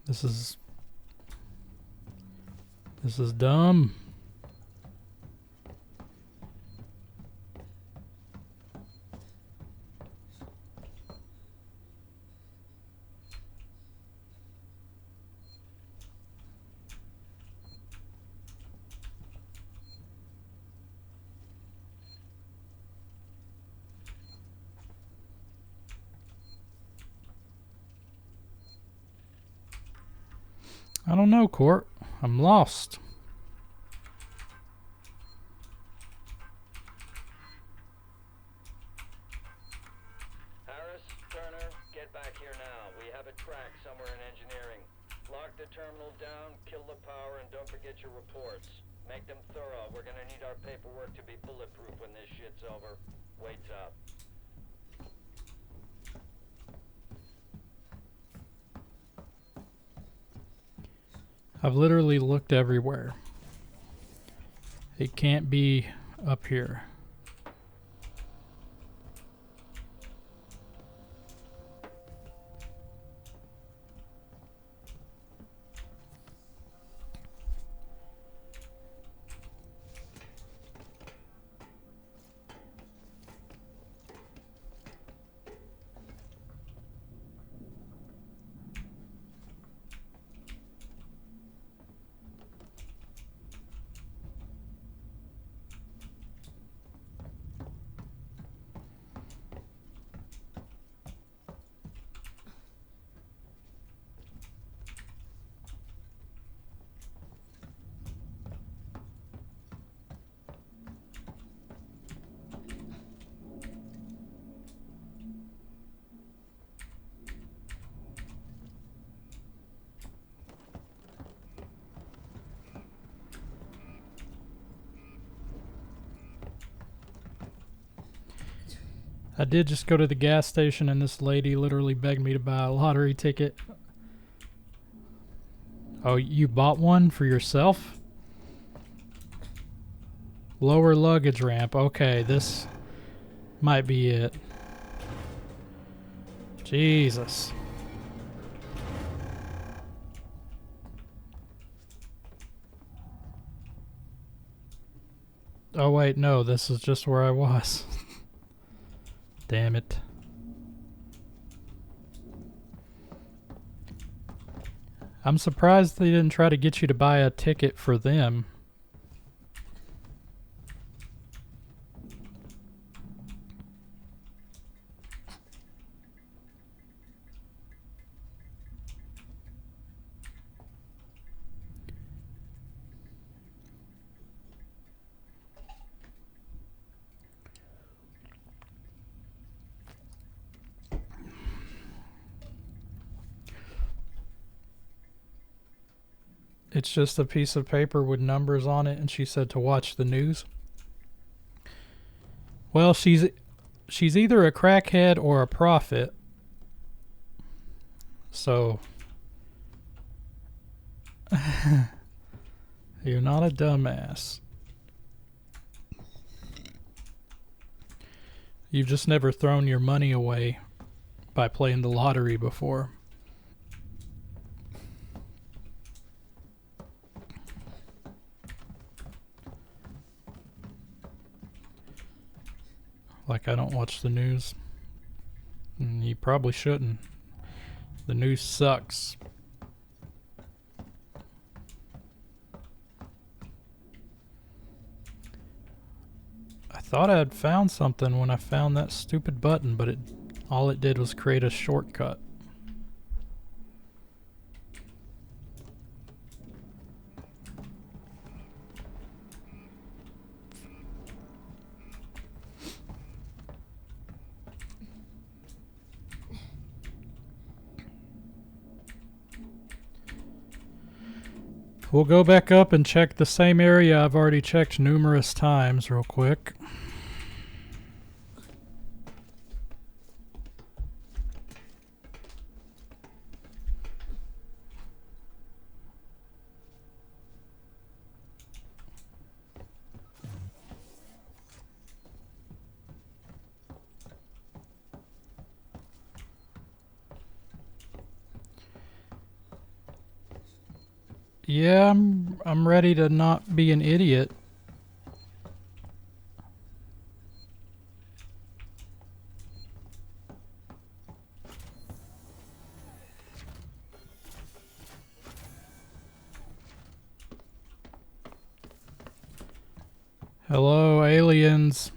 This is dumb. I don't know, Court. I'm lost. Harris, Turner, get back here now. We have a track somewhere in engineering. Lock the terminal down, kill the power, and don't forget your reports. Make them thorough. We're gonna need our paperwork to be bulletproof when this shit's over. Waits up. I've literally looked everywhere. It can't be up here. I did just go to the gas station and this lady literally begged me to buy a lottery ticket. Oh, you bought one for yourself? Lower luggage ramp. Okay, this might be it. Jesus. Oh wait, no, this is just where I was. Damn it. I'm surprised they didn't try to get you to buy a ticket for them. It's just a piece of paper with numbers on it, and she said to watch the news. Well, she's either a crackhead or a prophet. So you're not a dumbass. You've just never thrown your money away by playing the lottery before. Like I don't watch the news. And you probably shouldn't. The news sucks. I thought I had found something when I found that stupid button, but all it did was create a shortcut. We'll go back up and check the same area I've already checked numerous times real quick. Yeah, I'm ready to not be an idiot. Hello, aliens.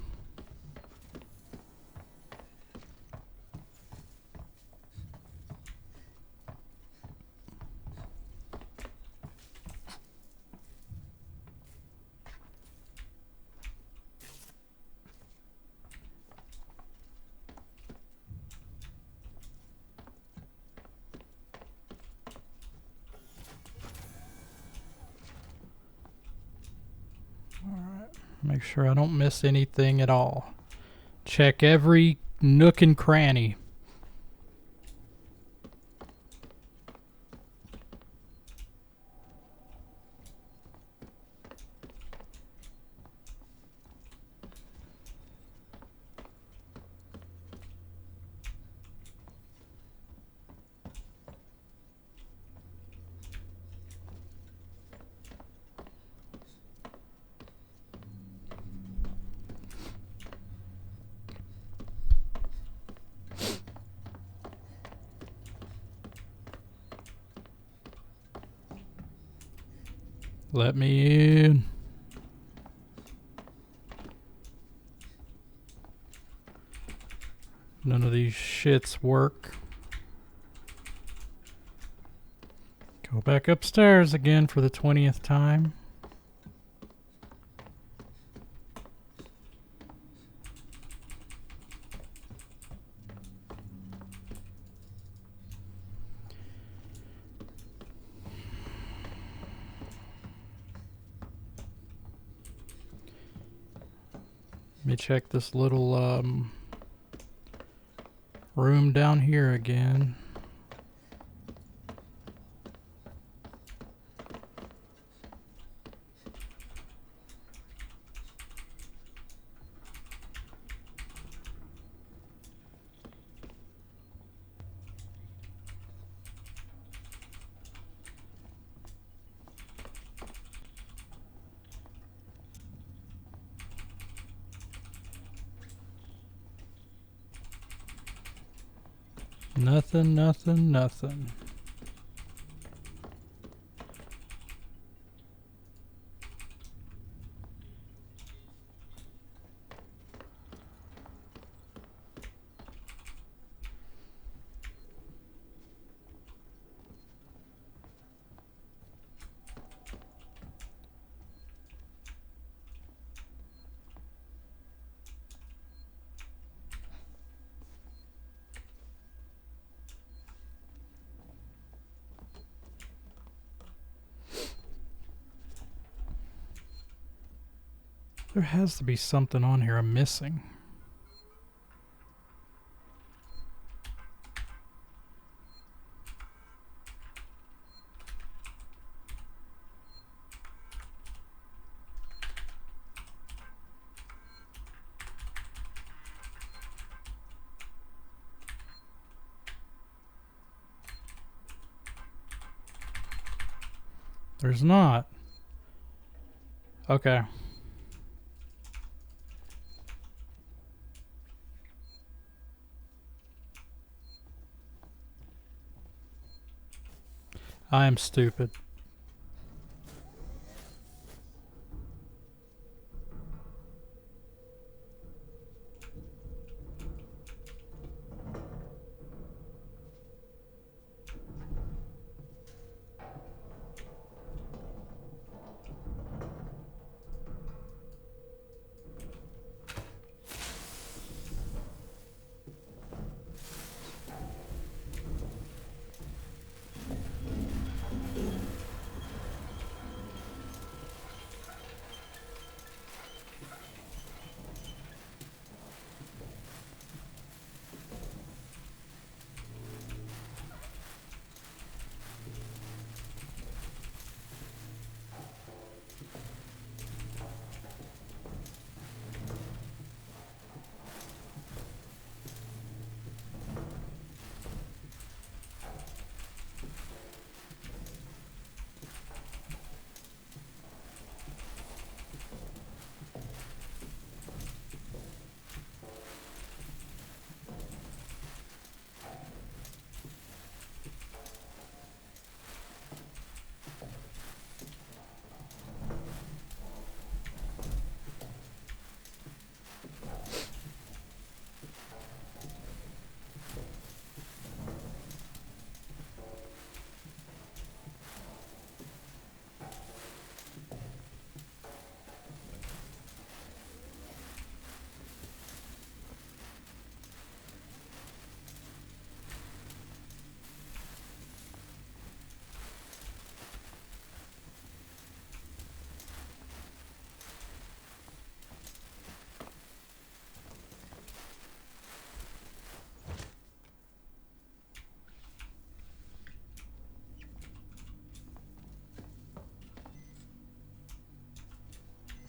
Make sure I don't miss anything at all. Check every nook and cranny. Let me in. None of these shits work. Go back upstairs again for the 20th time. Let me check this little room down here again. Nothing, nothing, nothing. There has to be something on here I'm missing. There's not. Okay. I am stupid.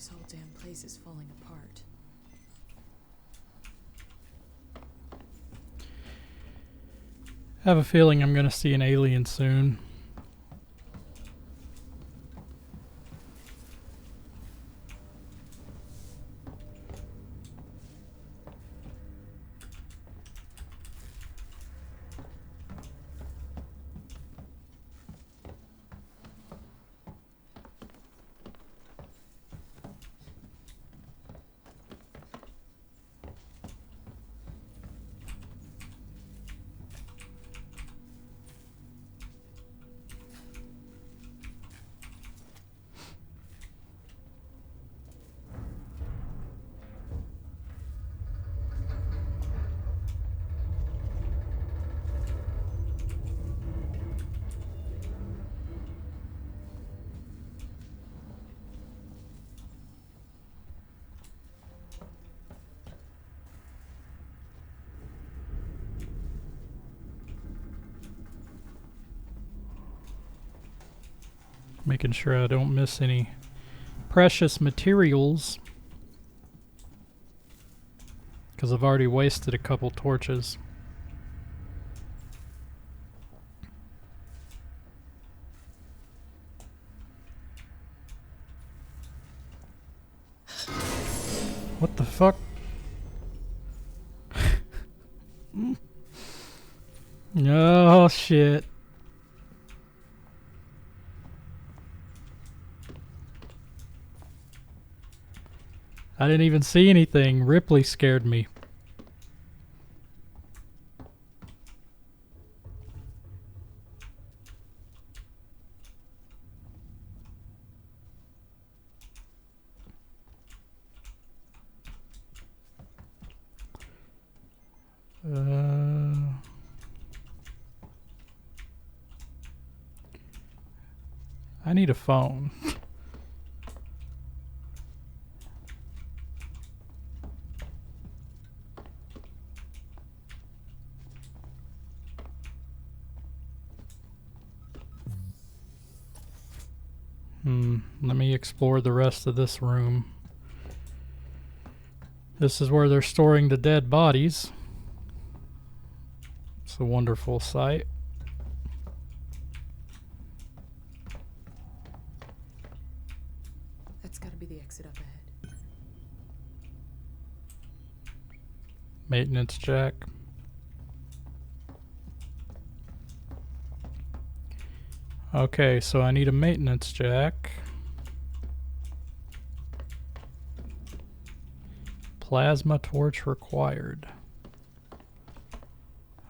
This whole damn place is falling apart. I have a feeling I'm going to see an alien soon. Making sure I don't miss any precious materials, because I've already wasted a couple torches. What the fuck? Oh shit. I didn't even see anything. Ripley scared me. I need a phone. Let me explore the rest of this room. This is where they're storing the dead bodies. It's a wonderful sight. That's gotta be the exit up ahead. Maintenance jack. Okay, so I need a maintenance jack. Plasma torch required.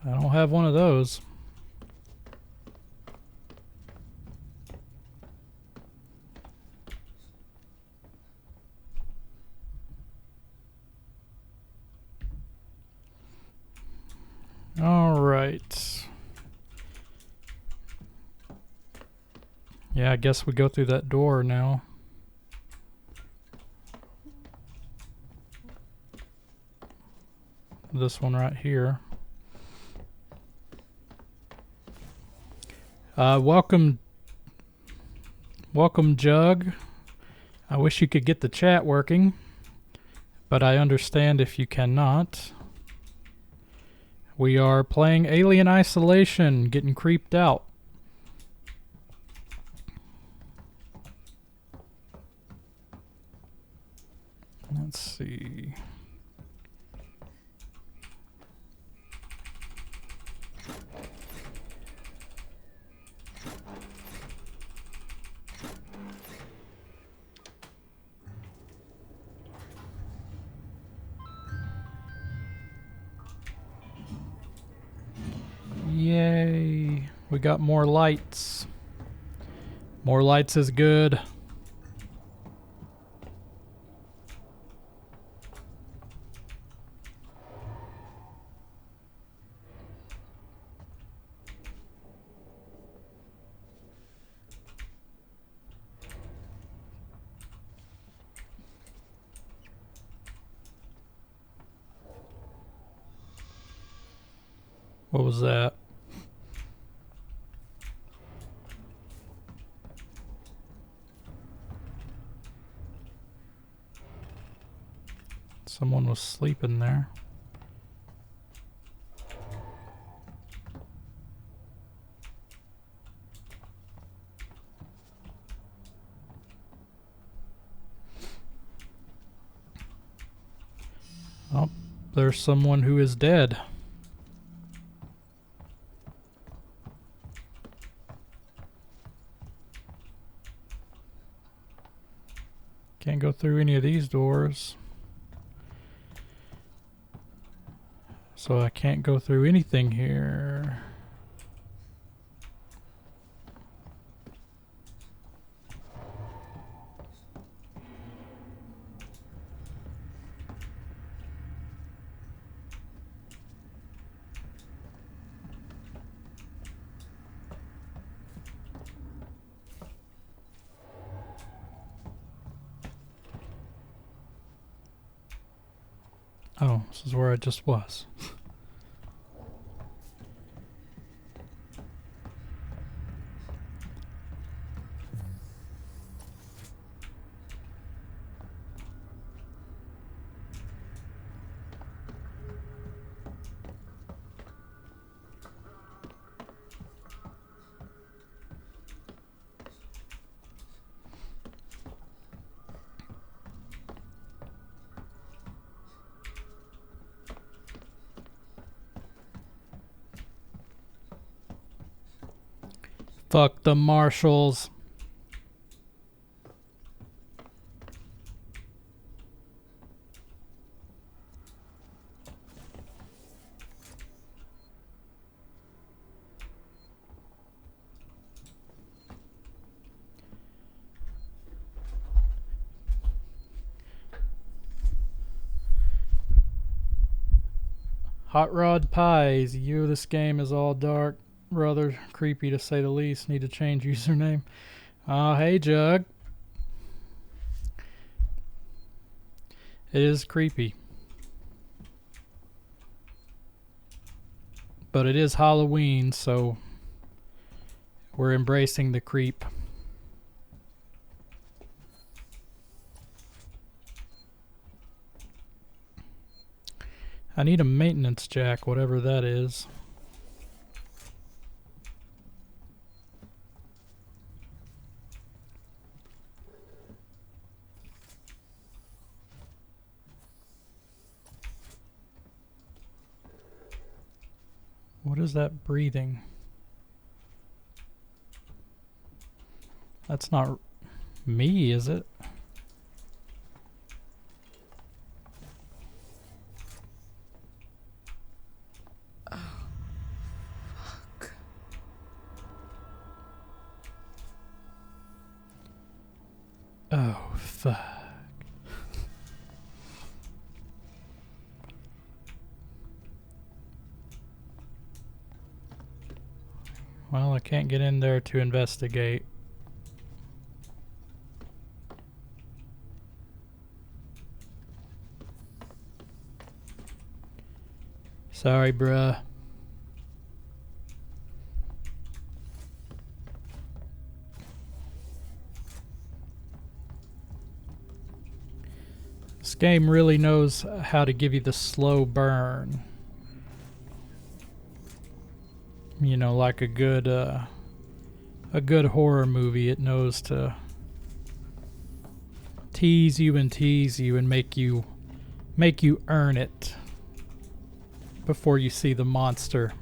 I don't have one of those. All right. Yeah, I guess we go through that door now. This one right here. Welcome, Jug. I wish you could get the chat working, but I understand if you cannot. We are playing Alien Isolation, getting creeped out. Let's see. Yay, we got more lights. More lights is good. What was that? Someone was sleeping there. Oh, there's someone who is dead. Can't go through any of these doors. So I can't go through anything here. Oh, this is where I just was. Fuck the marshals. Hot Rod Pies, this game is all dark. Rather creepy to say the least. Need to change username. Hey Jug. It is creepy. But it is Halloween, so we're embracing the creep. I need a maintenance jack, whatever that is. What is that breathing? That's not me, is it? Oh, fuck. Oh, fuck. Well, I can't get in there to investigate. Sorry, bruh. This game really knows how to give you the slow burn. You know, like a good horror movie, it knows to tease you and make you earn it before you see the monster.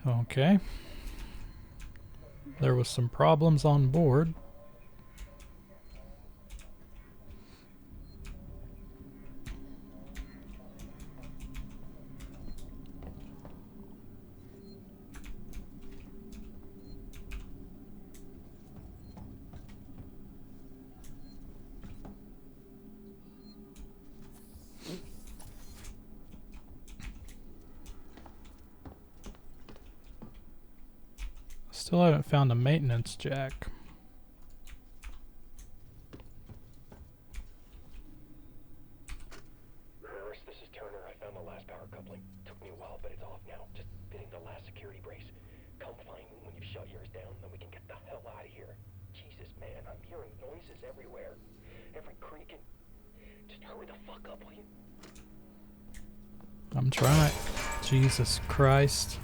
Okay. There was some problems on board. Still haven't found a maintenance jack. Harris, this is Turner. I found the last power coupling. Took me a while, but it's off now. Just fitting the last security brace. Come find me when you've shut yours down, then we can get the hell out of here. Jesus, man, I'm hearing noises everywhere. Every creak and... Just hurry the fuck up, will you? I'm trying. Jesus Christ.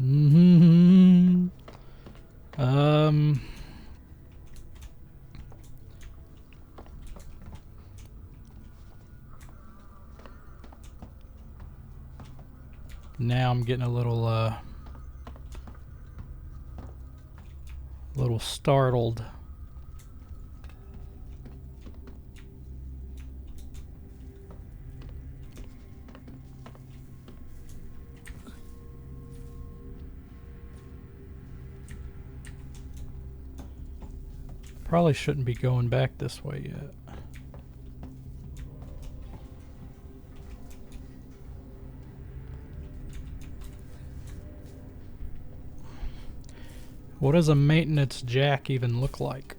Mm-hmm. Now I'm getting a little startled. Probably shouldn't be going back this way yet. What does a maintenance jack even look like?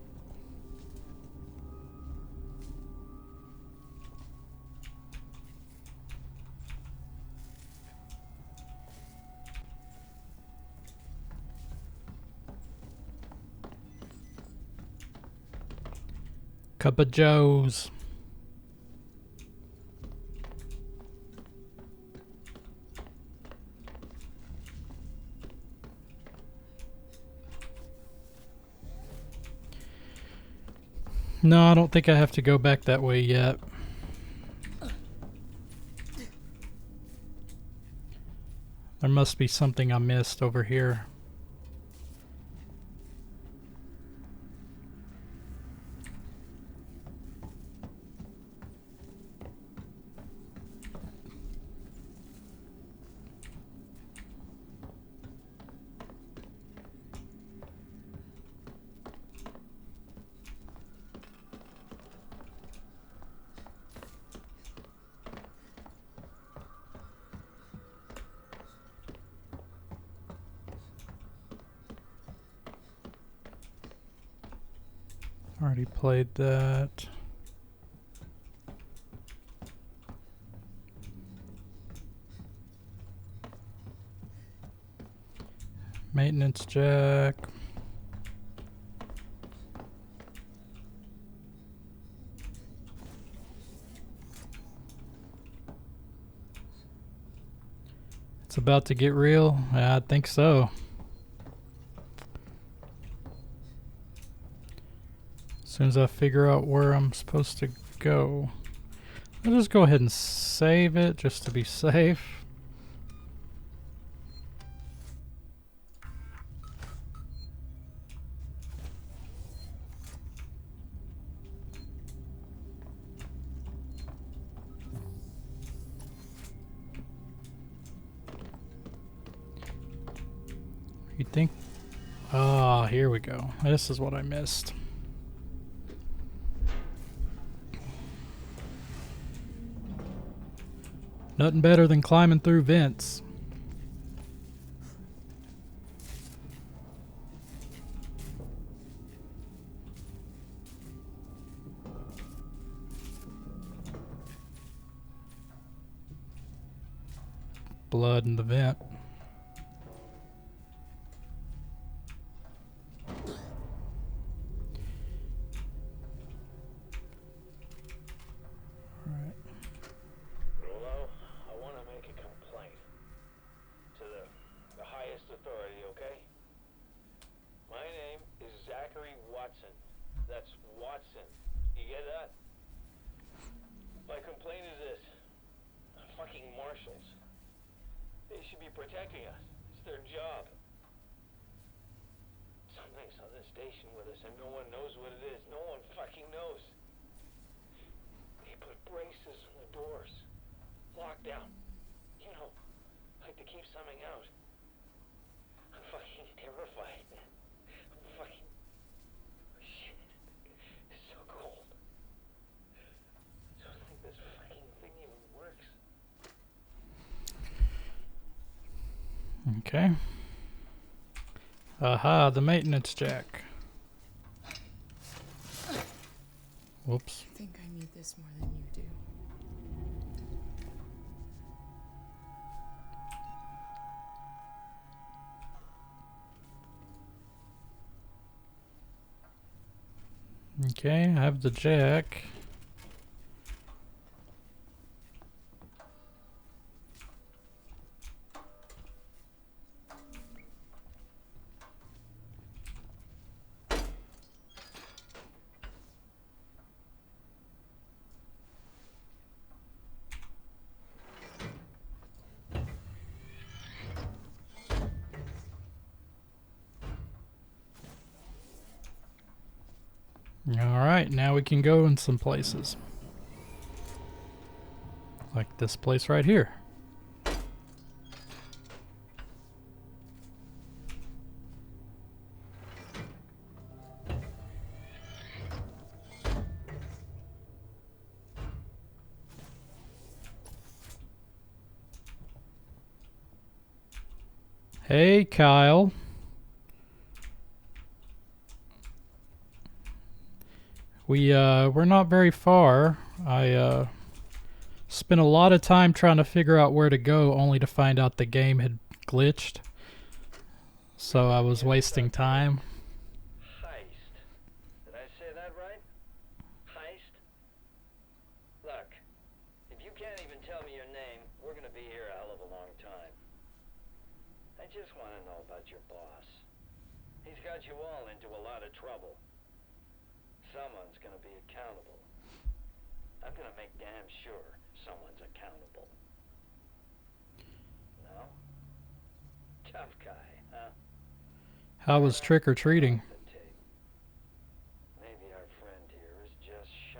Cup of Joe's. No, I don't think I have to go back that way yet. There must be something I missed over here. Already played that. Maintenance jack. It's about to get real? I think so. As soon as I figure out where I'm supposed to go. I'll just go ahead and save it just to be safe. You think? Ah, here we go. This is what I missed. Nothing better than climbing through vents. Blood in the vent. Protecting us. It's their job. Something's on this station with us and no one knows what it is. No one fucking knows. They put braces on the doors. Lockdown. You know, like to keep something out. I'm fucking terrified. I'm fucking... Shit. It's so cold. I don't think this fucking thing even works. Okay. Aha, the maintenance jack. Whoops. I think I need this more than you do. Okay, I have the jack. Alright, now we can go in some places. Like this place right here. Hey, Kyle. We're not very far. I spent a lot of time trying to figure out where to go, only to find out the game had glitched. So I was wasting time. Heist. Did I say that right? Heist? Look, if you can't even tell me your name, we're gonna be here a hell of a long time. I just want to know about your boss. He's got you all into a lot of trouble. Someone's gonna be accountable. I'm gonna make damn sure someone's accountable. No? Tough guy, huh? How was trick-or-treating? Maybe our friend here is just shy.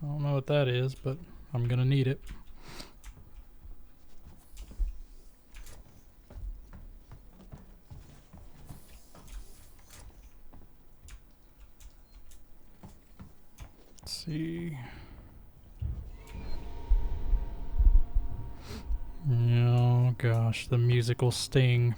I don't know what that is, but I'm gonna need it. See. Oh gosh, the musical sting.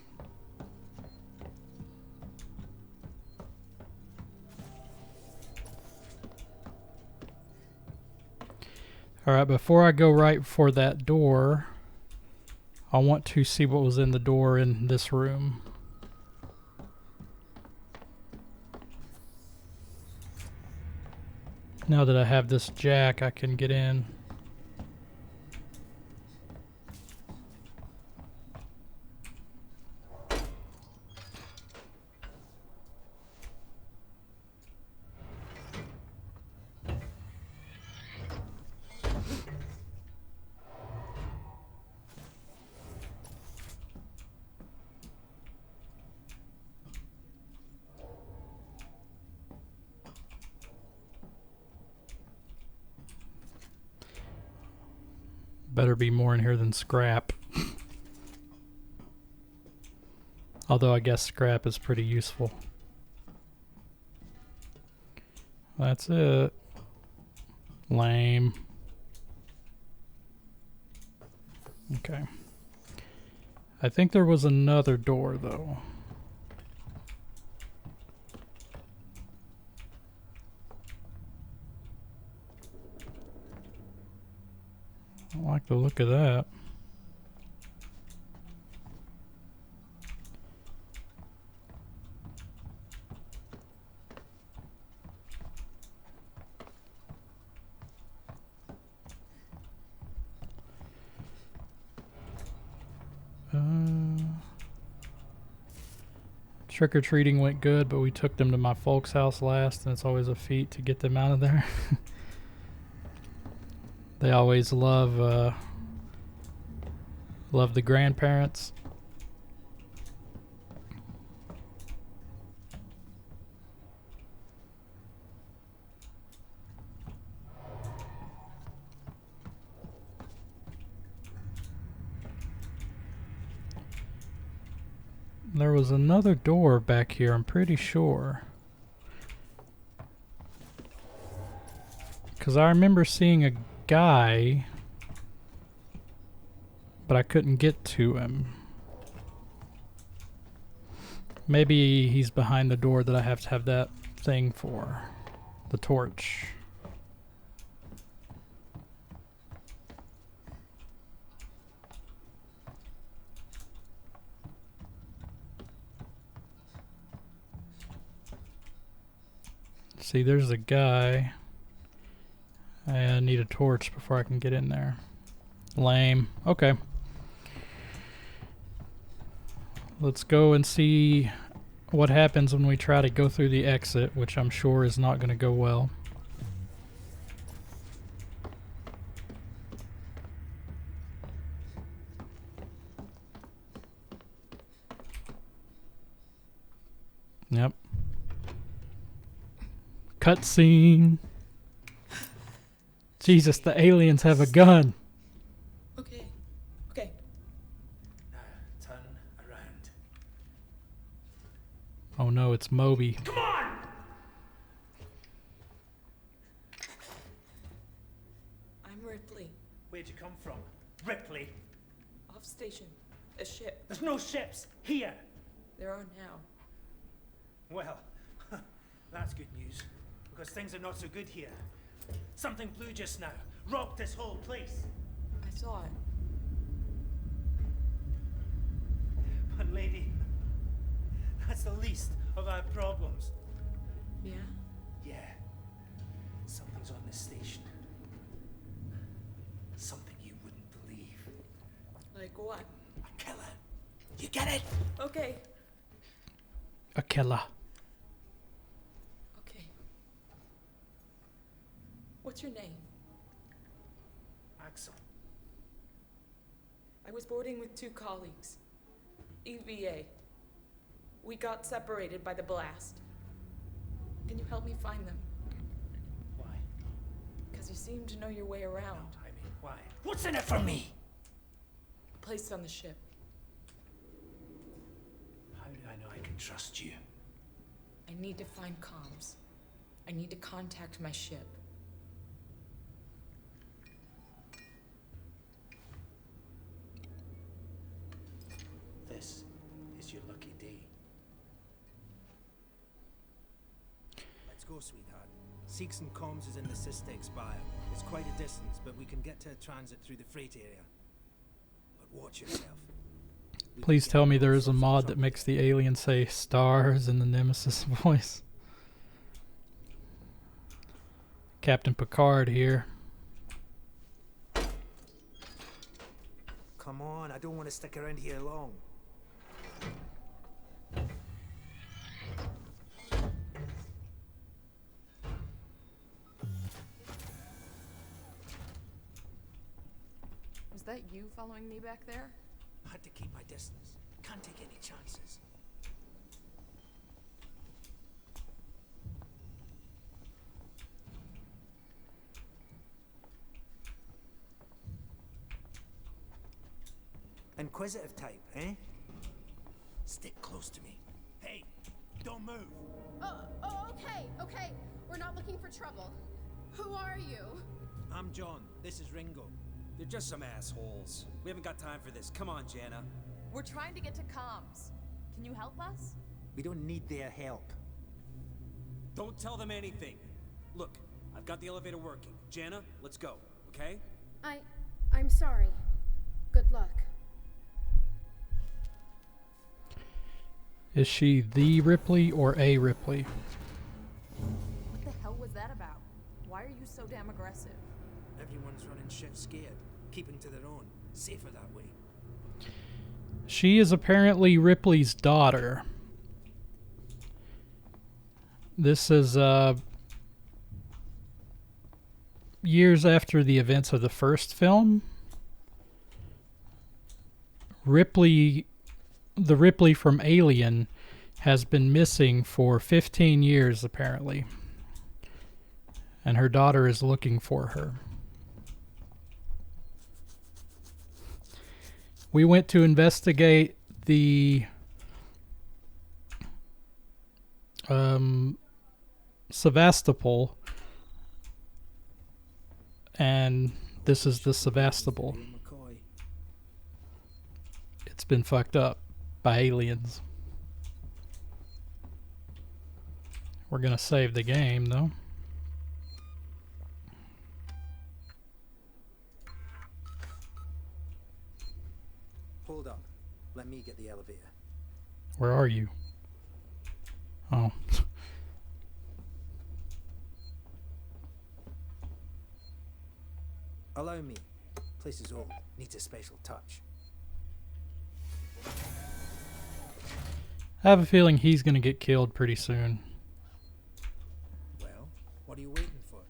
Alright, before I go right for that door, I want to see what was in the door in this room. Now that I have this jack, I can get in. Better be more in here than scrap. Although I guess scrap is pretty useful. That's it. Lame. Okay. I think there was another door though. I like the look of that. Trick-or-treating went good, but we took them to my folks' house last, and it's always a feat to get them out of there. They always love the grandparents. There was another door back here, I'm pretty sure. Because I remember seeing a guy, but I couldn't get to him. Maybe he's behind the door that I have to have that thing for. The torch. See, there's a guy. I need a torch before I can get in there. Lame. Okay. Let's go and see what happens when we try to go through the exit, which I'm sure is not going to go well. Yep. Cutscene. Jesus, the aliens have a gun. Okay. Okay. Now, turn around. Oh no, it's Moby. Come on! I'm Ripley. Where'd you come from? Ripley? Off station. A ship. There's no ships here. There are now. Well, that's good news, because things are not so good here. Something flew just now, rocked this whole place. I saw it. But lady, that's the least of our problems. Yeah? Yeah. Something's on this station. Something you wouldn't believe. Like what? A killer. You get it? Okay. A killer. Okay. What's your name? Axel. I was boarding with 2 colleagues. EVA. We got separated by the blast. Can you help me find them? Why? Because you seem to know your way around. No, I mean, why? What's in it for me? Placed on the ship. How do I know I can trust you? I need to find comms. I need to contact my ship. This is your lucky day. Let's go, sweetheart. Seegson Comms is in the Systex Spire. It's quite a distance, but we can get to a transit through the freight area. But watch yourself. Please tell me there is a mod that makes the alien say stars in the Nemesis voice. Captain Picard here. Come on, I don't want to stick around here long. Was that you following me back there? I had to keep my distance. Can't take any chances. Inquisitive type, eh? Stick close to me. Hey, don't move. Okay. We're not looking for trouble. Who are you? I'm John. This is Ringo. They're just some assholes. We haven't got time for this. Come on, Jana. We're trying to get to comms. Can you help us? We don't need their help. Don't tell them anything. Look, I've got the elevator working. Jana, let's go, okay? I'm sorry. Good luck. Is she the Ripley or a Ripley? What the hell was that about? Why are you so damn aggressive? Everyone's running shit scared, keeping to their own. Safer that way. She is apparently Ripley's daughter. This is years after the events of the first film. The Ripley from Alien has been missing for 15 years apparently. And her daughter is looking for her. We went to investigate the Sevastopol And this is the Sevastopol. It's been fucked up by aliens. We're gonna save the game though. Hold up. Let me get the elevator. Where are you? Oh. Allow me. Place is old. Needs a special touch. I have a feeling he's gonna get killed pretty soon. Well, what are you waiting for?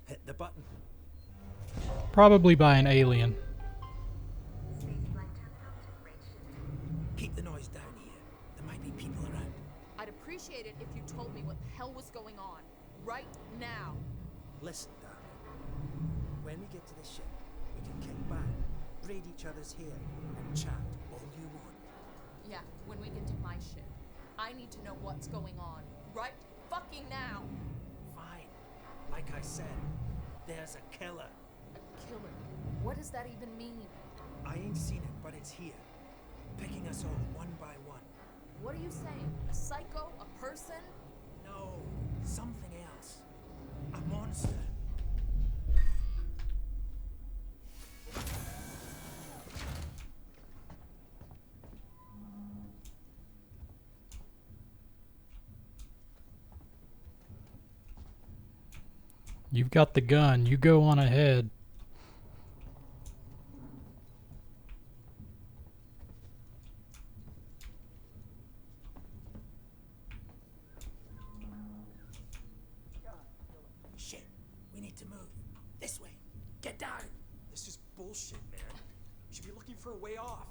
Hit the button. Probably by an alien. Keep the noise down here. There might be people around. I'd appreciate it if you told me what the hell was going on. Right now. Listen, darling. When we get to the ship, we can kick back, braid each other's hair, and chat all you want. Yeah, when we get to my ship. I need to know what's going on. Right fucking now. Fine. Like I said, there's a killer. A killer? What does that even mean? I ain't seen it, but it's here. Picking us off one by one. What are you saying? A psycho? A person? No, something else. A monster. You've got the gun. You go on ahead. Shit. We need to move. This way. Get down. This is bullshit, man. You should be looking for a way off.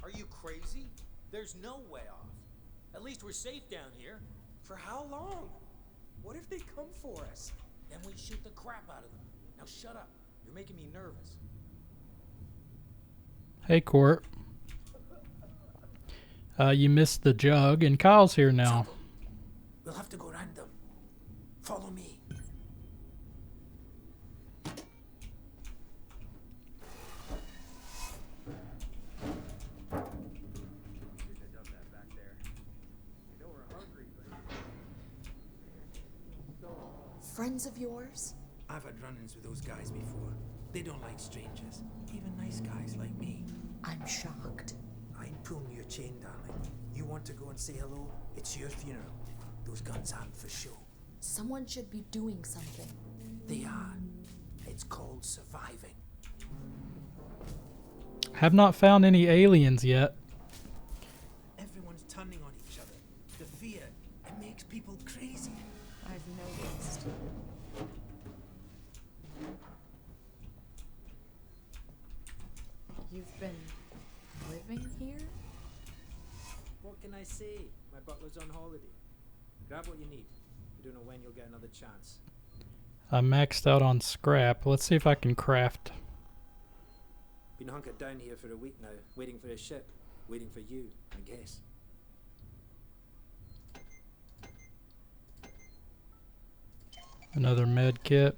Are you crazy? There's no way off. At least we're safe down here. For how long? What if they come for us? Then we shoot the crap out of them. Now shut up. You're making me nervous. Hey, Court. You missed the jug, and Kyle's here now. We'll have to go round them. Follow me. Friends of yours? I've had run-ins with those guys before. They don't like strangers, even nice guys like me. I'm shocked. I ain't pulling your chain, darling. You want to go and say hello? It's your funeral. Those guns aren't for show. Someone should be doing something. They are. It's called surviving. Have not found any aliens yet. Everyone's turning on each other. The fear, it makes people crazy. I've noticed. You've been living here? What can I say? My butler's on holiday. Grab what you need. You don't know when you'll get another chance. I'm maxed out on scrap. Let's see if I can craft. Been hunkered down here for a week now, waiting for a ship. Waiting for you, I guess. Another med kit.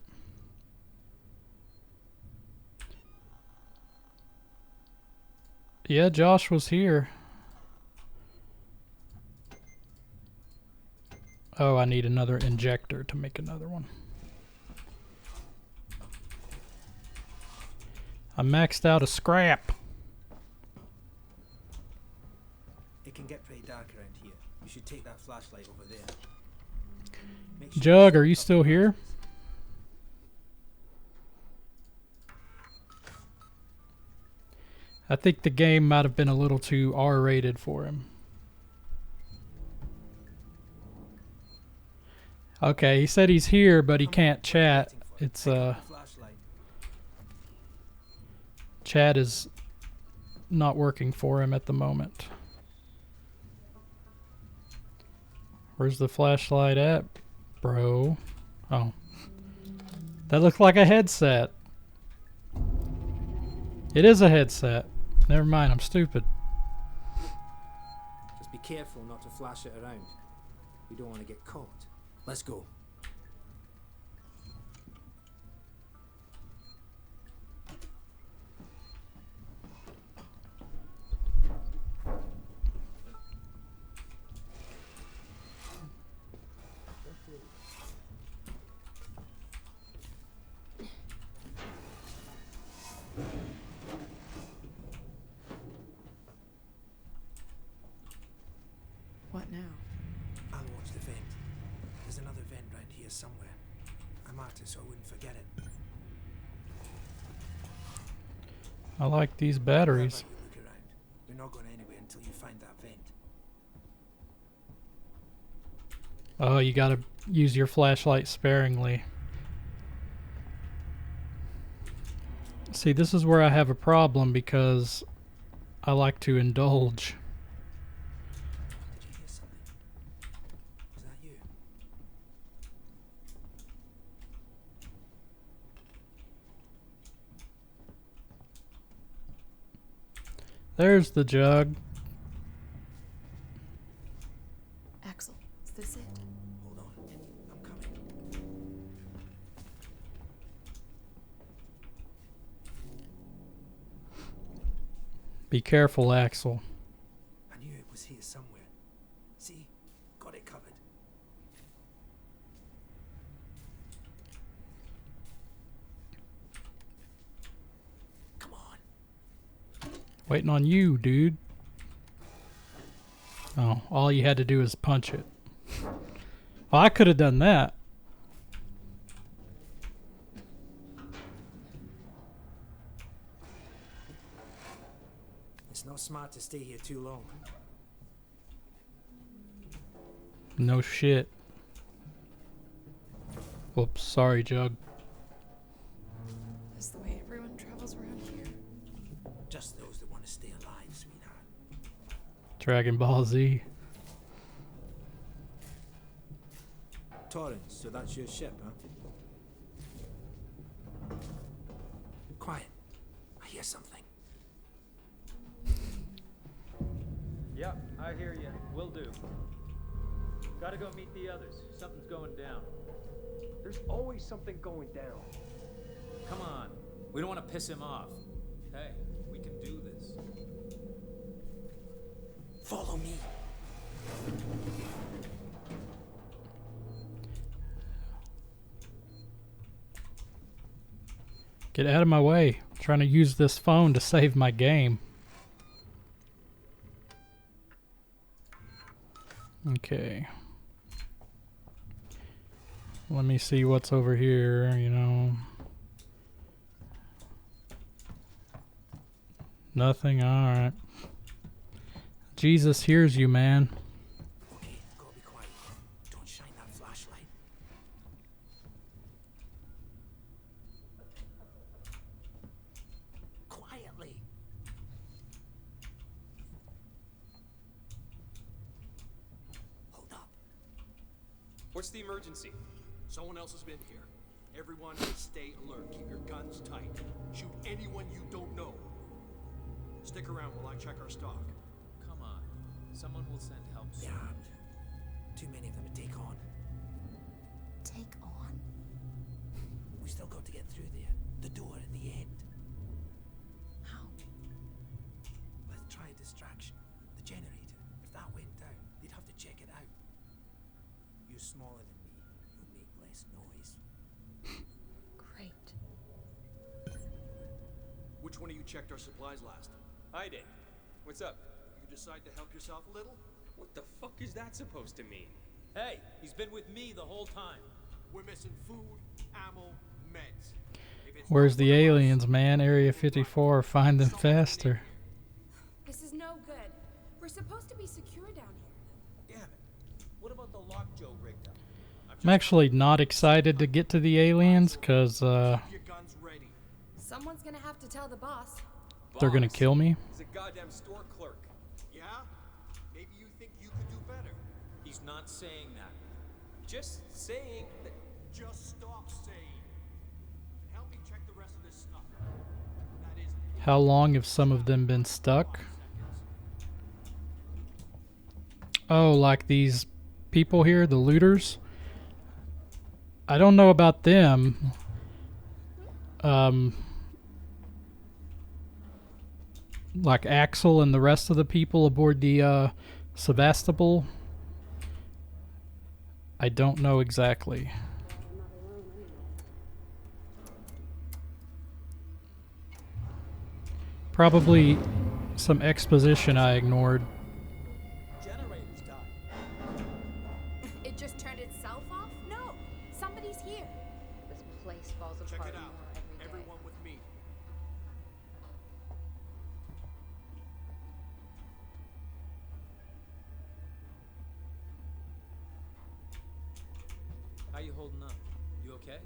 Yeah, Josh was here. Oh, I need another injector to make another one. I maxed out a scrap. It can get pretty dark around here. You should take that flashlight over there. Jug, are you still here? I think the game might have been a little too R-rated for him. Okay, he said he's here, but he can't chat. It's chat is not working for him at the moment. Where's the flashlight at, bro? Oh. That looks like a headset. It is a headset. Never mind, I'm stupid. Just be careful not to flash it around. We don't want to get caught. Let's go. What now? I'll watch the vent. There's another vent round here somewhere. I marked it so I wouldn't forget it. I like these batteries. How about you look around? We're not going anywhere until you find that vent. Oh, you gotta use your flashlight sparingly. See, this is where I have a problem because I like to indulge. Did you hear something? Was that you? There's the jug. Axel, is this it? Hold on. I'm coming. Be careful, Axel. I knew it was here somewhere. See? Got it covered. Come on. Waiting on you, dude. Oh, all you had to do is punch it. Well, I could have done that. It's not smart to stay here too long. No shit. Whoops, sorry, Jug. Is the way everyone travels around here? Just those that want to stay alive, sweetheart. Dragon Ball Z. Torrens, so that's your ship, huh? Quiet. I hear something. Yep, I hear you. Will do. Gotta go meet the others. Something's going down. There's always something going down. Come on. We don't want to piss him off. Hey, we can do this. Follow me. Get out of my way. I'm trying to use this phone to save my game. Okay. Let me see what's over here, you know. Nothing, alright. Jesus hears you, man. Okay, go be quiet. Don't shine that flashlight. Quietly. Hold up. What's the emergency? Someone else has been here. Everyone stay alert. Keep your guns tight. Shoot anyone you don't know. Stick around while I check our stock. Come on. Someone will send help soon. Yeah. Too many of them to take on. Take on? We still got to get through there. The door at the end. How? Let's try a distraction. The generator. If that went down, they'd have to check it out. You're smaller than me. You'll make less noise. Great. Which one of you checked our supplies last? I did. What's up? You decide to help yourself a little? What the fuck is that supposed to mean? Hey, he's been with me the whole time. We're missing food, ammo, meds. Where's the aliens, man? Area 54, find them faster. This is no good. We're supposed to be secure down here. Damn it. What about the lock Joe rigged up? I'm actually not excited to get to the aliens, because, Keep your guns ready. Someone's gonna have to tell the boss. they're gonna kill me. He's a goddamn store clerk. Yeah? Maybe you think you could do better. He's not saying that. Just saying that. Just stop saying. Help me check the rest of this stuff. That is. How long have some of them been stuck? Oh, like these people here, the looters? I don't know about them. Like Axel and the rest of the people aboard the Sevastopol. I don't know exactly. Probably some exposition I ignored. Generator's died. just turned itself off? No, somebody's here. This place falls Check apart it out. more every day. Everyone with me. How you holding up? You okay?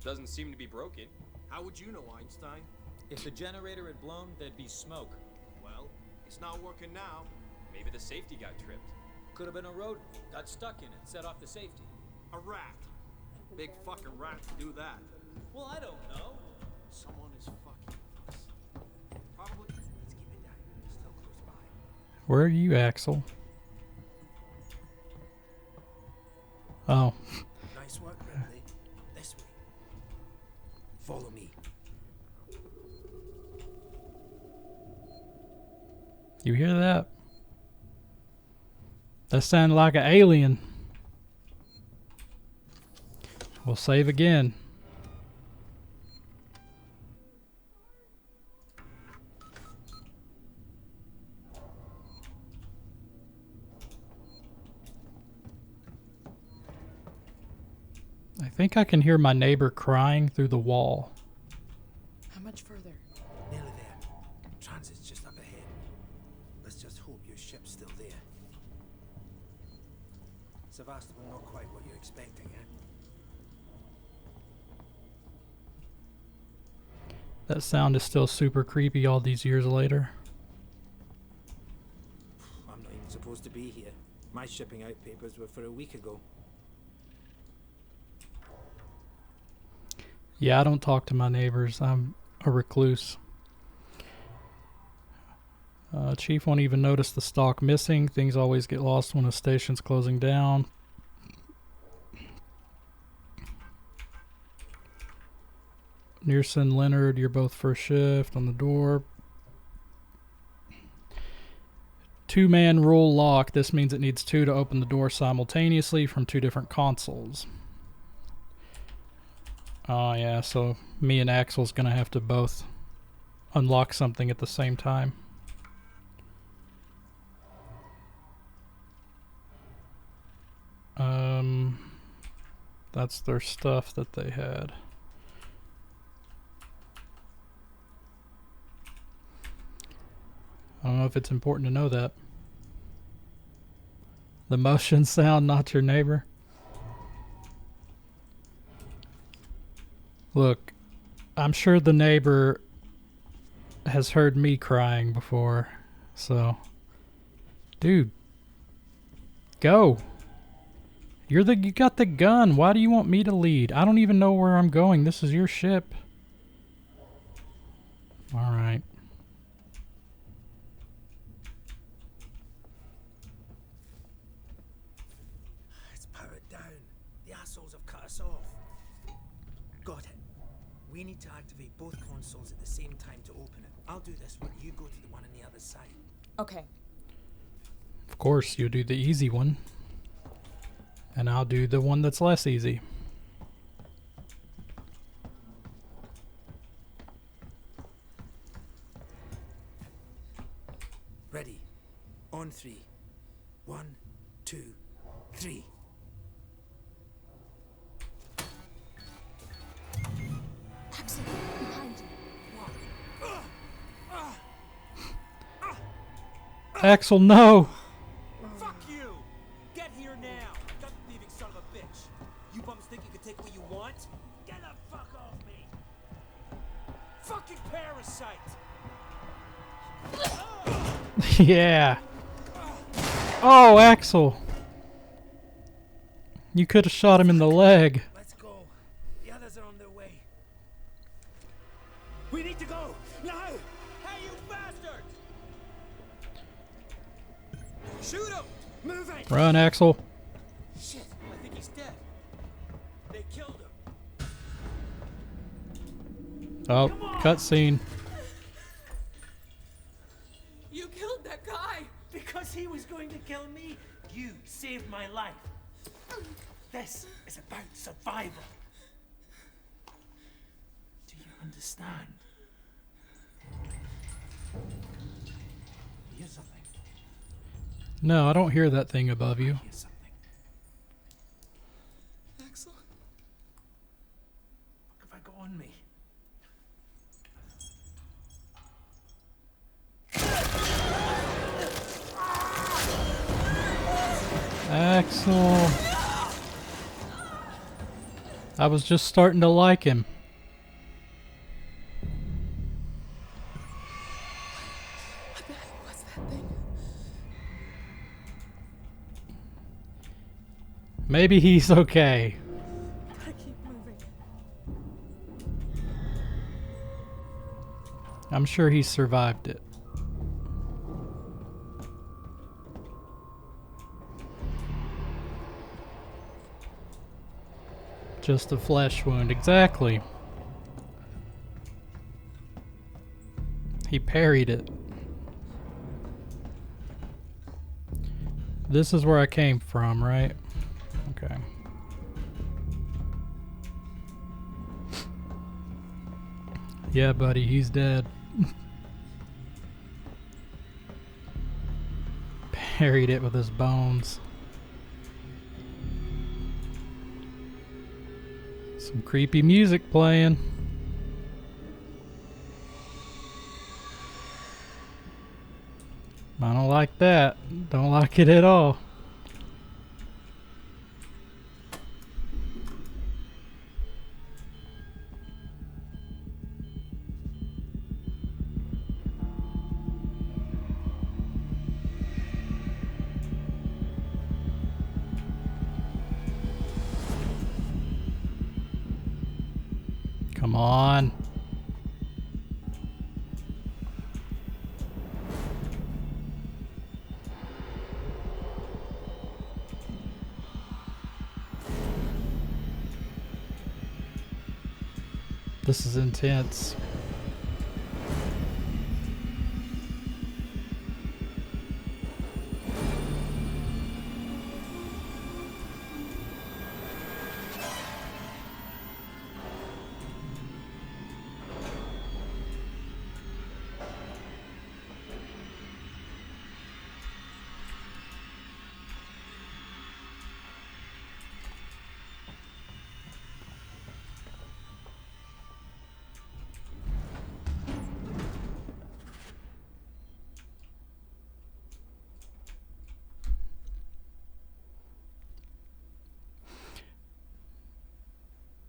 Doesn't seem to be broken. How would you know, Einstein? If the generator had blown, there'd be smoke. Well, it's not working now. Maybe the safety got tripped. Could have been a rodent. Got stuck in it, set off the safety. A rat. Big fucking rat to do that. Well, I don't know. Someone is fucking with us. Probably. Let's keep it down. Still close by. Where are you, Axel? Oh. Nice work, Ripley. This way. Follow me. You hear that? That sounded like an alien. We'll save again. I think I can hear my neighbor crying through the wall. How much further? Nearly there. Transit's just up ahead. Let's just hope your ship's still there. Sevastopol, not quite what you're expecting, eh? That sound is still super creepy all these years later. I'm not even supposed to be here. My shipping out papers were for a week ago. Yeah, I don't talk to my neighbors. I'm a recluse. Chief won't even notice the stock missing. Things always get lost when a station's closing down. Nearson, Leonard, you're both first shift on the door. 2-man rule lock. This means it needs 2 to open the door simultaneously from 2 different consoles. Oh yeah, so me and Axel's gonna have to both unlock something at the same time. That's their stuff that they had. I don't know if it's important to know that. The motion sound, not your neighbor. Look, I'm sure the neighbor has heard me crying before, so... Dude. Go! You got the gun. Why do you want me to lead? I don't even know where I'm going. This is your ship. Alright. It's powered down. The assholes have cut us off. Got it. We need to activate both consoles at the same time to open it. I'll do this while you go to the one on the other side. Okay. Of course, you'll do the easy one. And I'll do the one that's less easy. Ready. On 3. 1, 2, 3. Axel, behind you. Axel, no! Fuck you! Get here now! Gut thieving son of a bitch! You bums think you can take what you want? Get the fuck off me! Fucking parasite! Yeah. Oh, Axel. You could have shot him in the leg. Let's go. The others are on their way. We need to go! Now! Hey, you bastard! Shoot him! Move it! Run, Axel. Shit, I think he's dead. They killed him. Oh, cutscene. You killed that guy! Because he was going to kill me, you saved my life. This is about survival. Do you understand? Here's something. No, I don't hear that thing above you. Axel? What have I got on me? Axel. I was just starting to like him. What the heck was that thing? Maybe he's okay. I keep moving. I'm sure he survived it. Just a flesh wound, exactly. He parried it. This is where I came from, right? Okay. Yeah, buddy, he's dead. Parried it with his bones. Some creepy music playing. I don't like that. Don't like it at all. Come on. This is intense.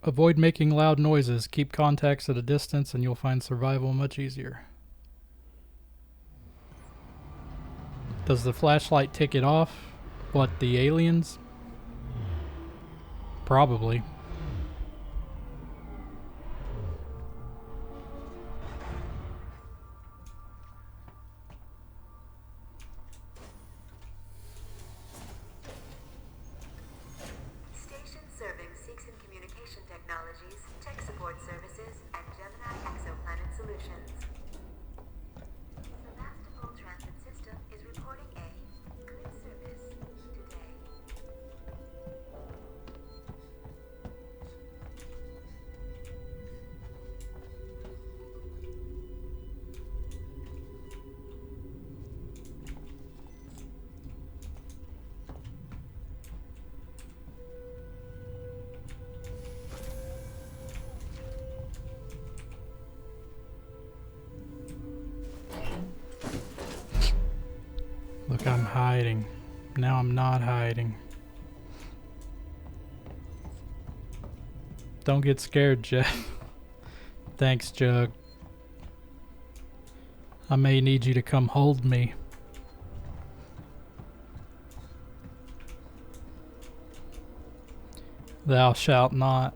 Avoid making loud noises. Keep contacts at a distance and you'll find survival much easier. Does the flashlight tick it off? What, the aliens? Probably. Station serving Seegson Communication Technologies, Tech Support Services, and Gemini Exoplanet Solutions. Sevastopol Transit System is reporting a good service today. Look, I'm hiding. Now I'm not hiding. Don't get scared, Jeff. Thanks, Jug. I may need you to come hold me. Thou shalt not.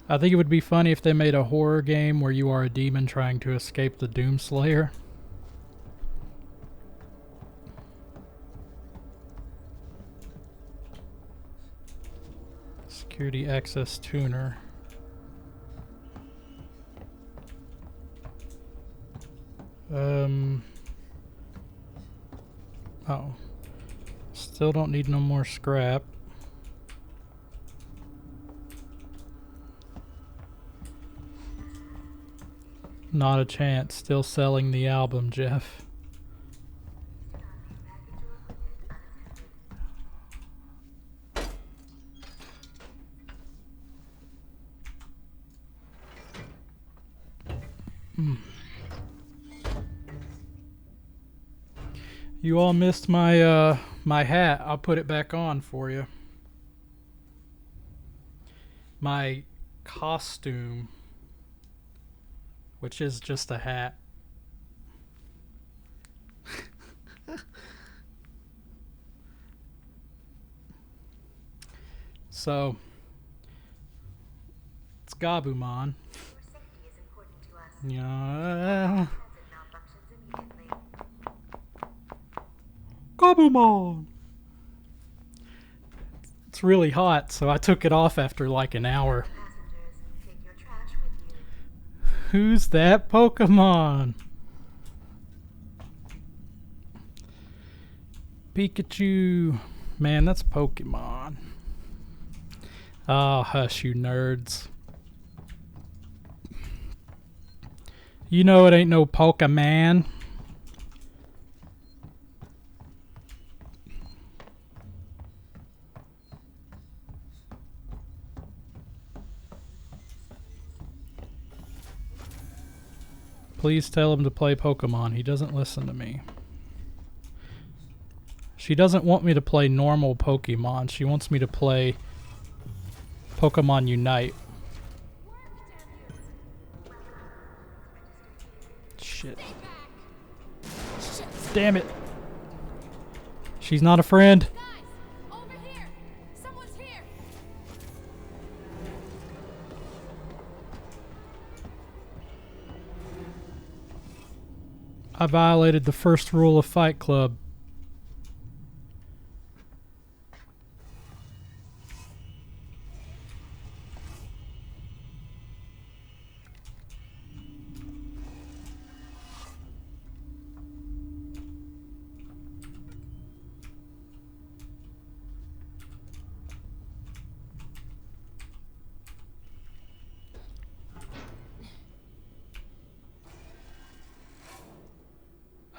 I think it would be funny if they made a horror game where you are a demon trying to escape the Doomslayer. Security access tuner. Oh. Still don't need no more scrap. Not a chance. Still selling the album, Jeff. You all missed my my hat. I'll put it back on for you. My costume, which is just a hat. So, it's Gabumon. Yeah. Gabumon! It's really hot, so I took it off after like an hour. Who's that Pokemon? Pikachu. Man, that's Pokemon. Oh, hush, you nerds. You know it ain't no Pokemon. Please tell him to play Pokemon. He doesn't listen to me. She doesn't want me to play normal Pokemon. She wants me to play Pokemon Unite. Shit. Damn it. She's not a friend. I violated the first rule of Fight Club.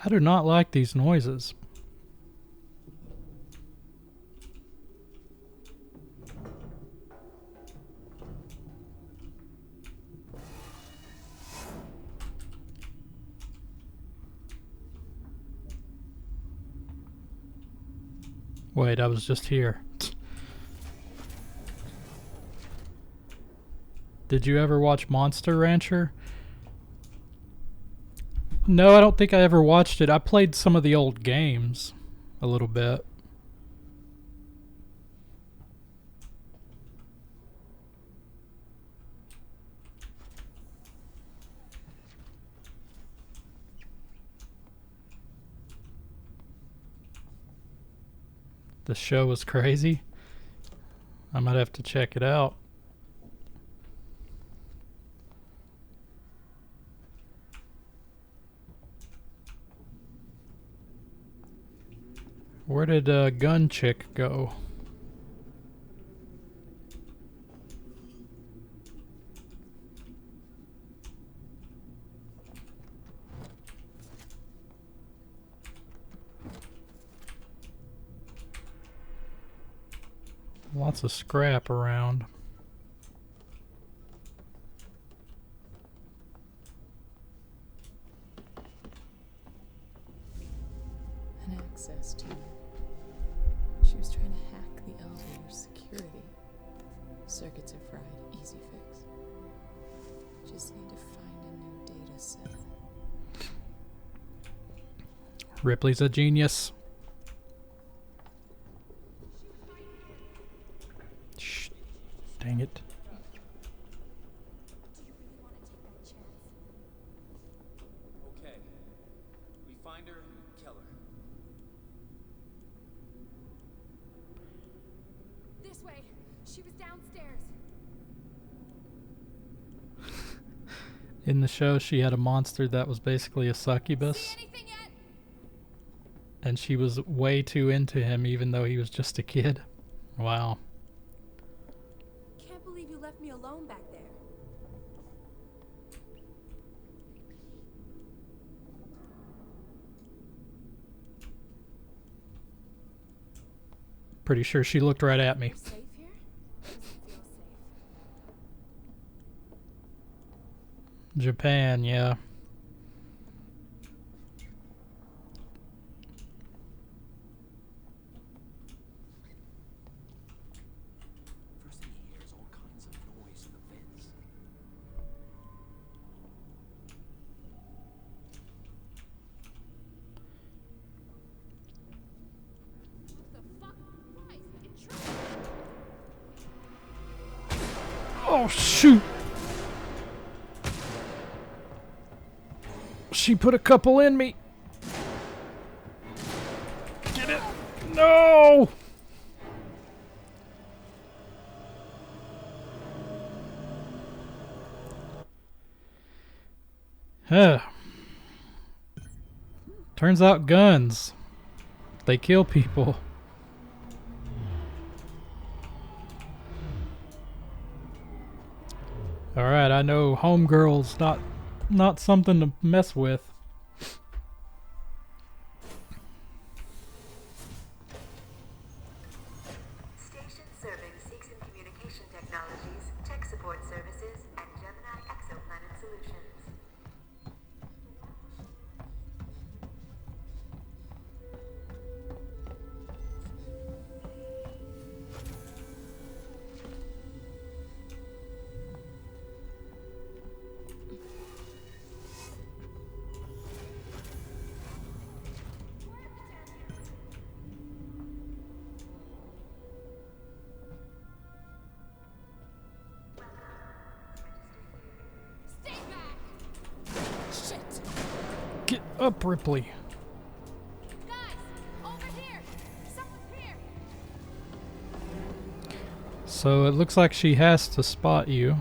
I do not like these noises. Wait, I was just here. Did you ever watch Monster Rancher? No, I don't think I ever watched it. I played some of the old games a little bit. The show was crazy. I might have to check it out. Where did Gun Chick go? Lots of scrap around. An access to. She was trying to hack the elevator's security. Circuits are fried. Easy fix. Just need to find a new data set. Ripley's a genius. Shh. Dang it. Okay. We find her, kill her. This way. She was downstairs. In the show, she had a monster that was basically a succubus. And she was way too into him, even though he was just a kid. Wow. Can't believe you left me alone back there. Pretty sure she looked right at me. Safe here? Does it feel safe? Japan, yeah. Oh, shoot. She put a couple in me. Get it. No. Turns out guns, they kill people. Alright, I know homegirl's not something to mess with. Station serving Seegson Communication Technologies, Tech Support Services, and Gemini Exoplanet Solutions. Get up, Ripley. So it looks like she has to spot you.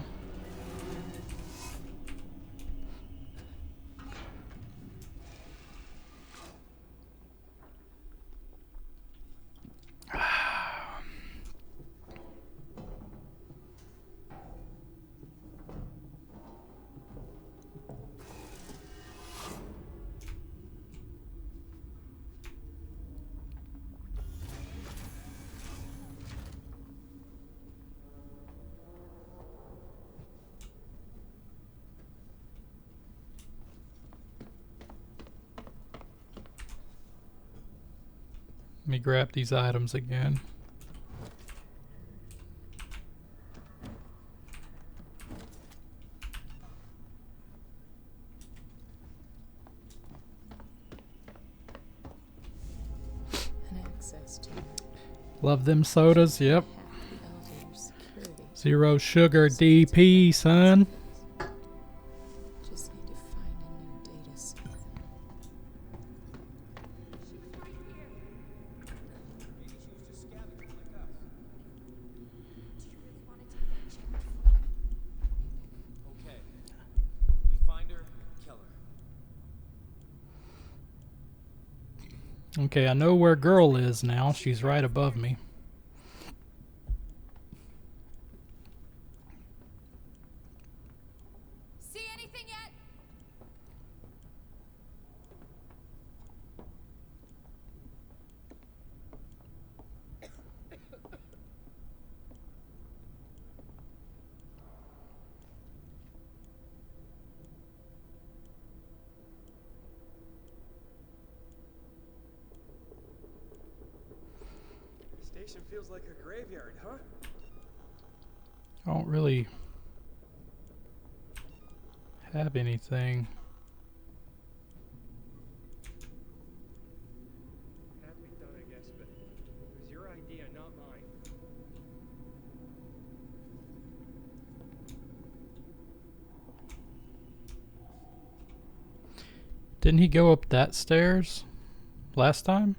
Let me grab these items again. And access to Love them sodas, yep. the elevator's security. Zero sugar DP, son. Just need to find a new data set. Okay. We find her, kill her. Okay, I know where girl is now. She's right above me. See anything yet? Station feels like a graveyard, huh? I don't really have anything. Had to be done, I guess, but it was your idea, not mine. Didn't he go up that stairs last time?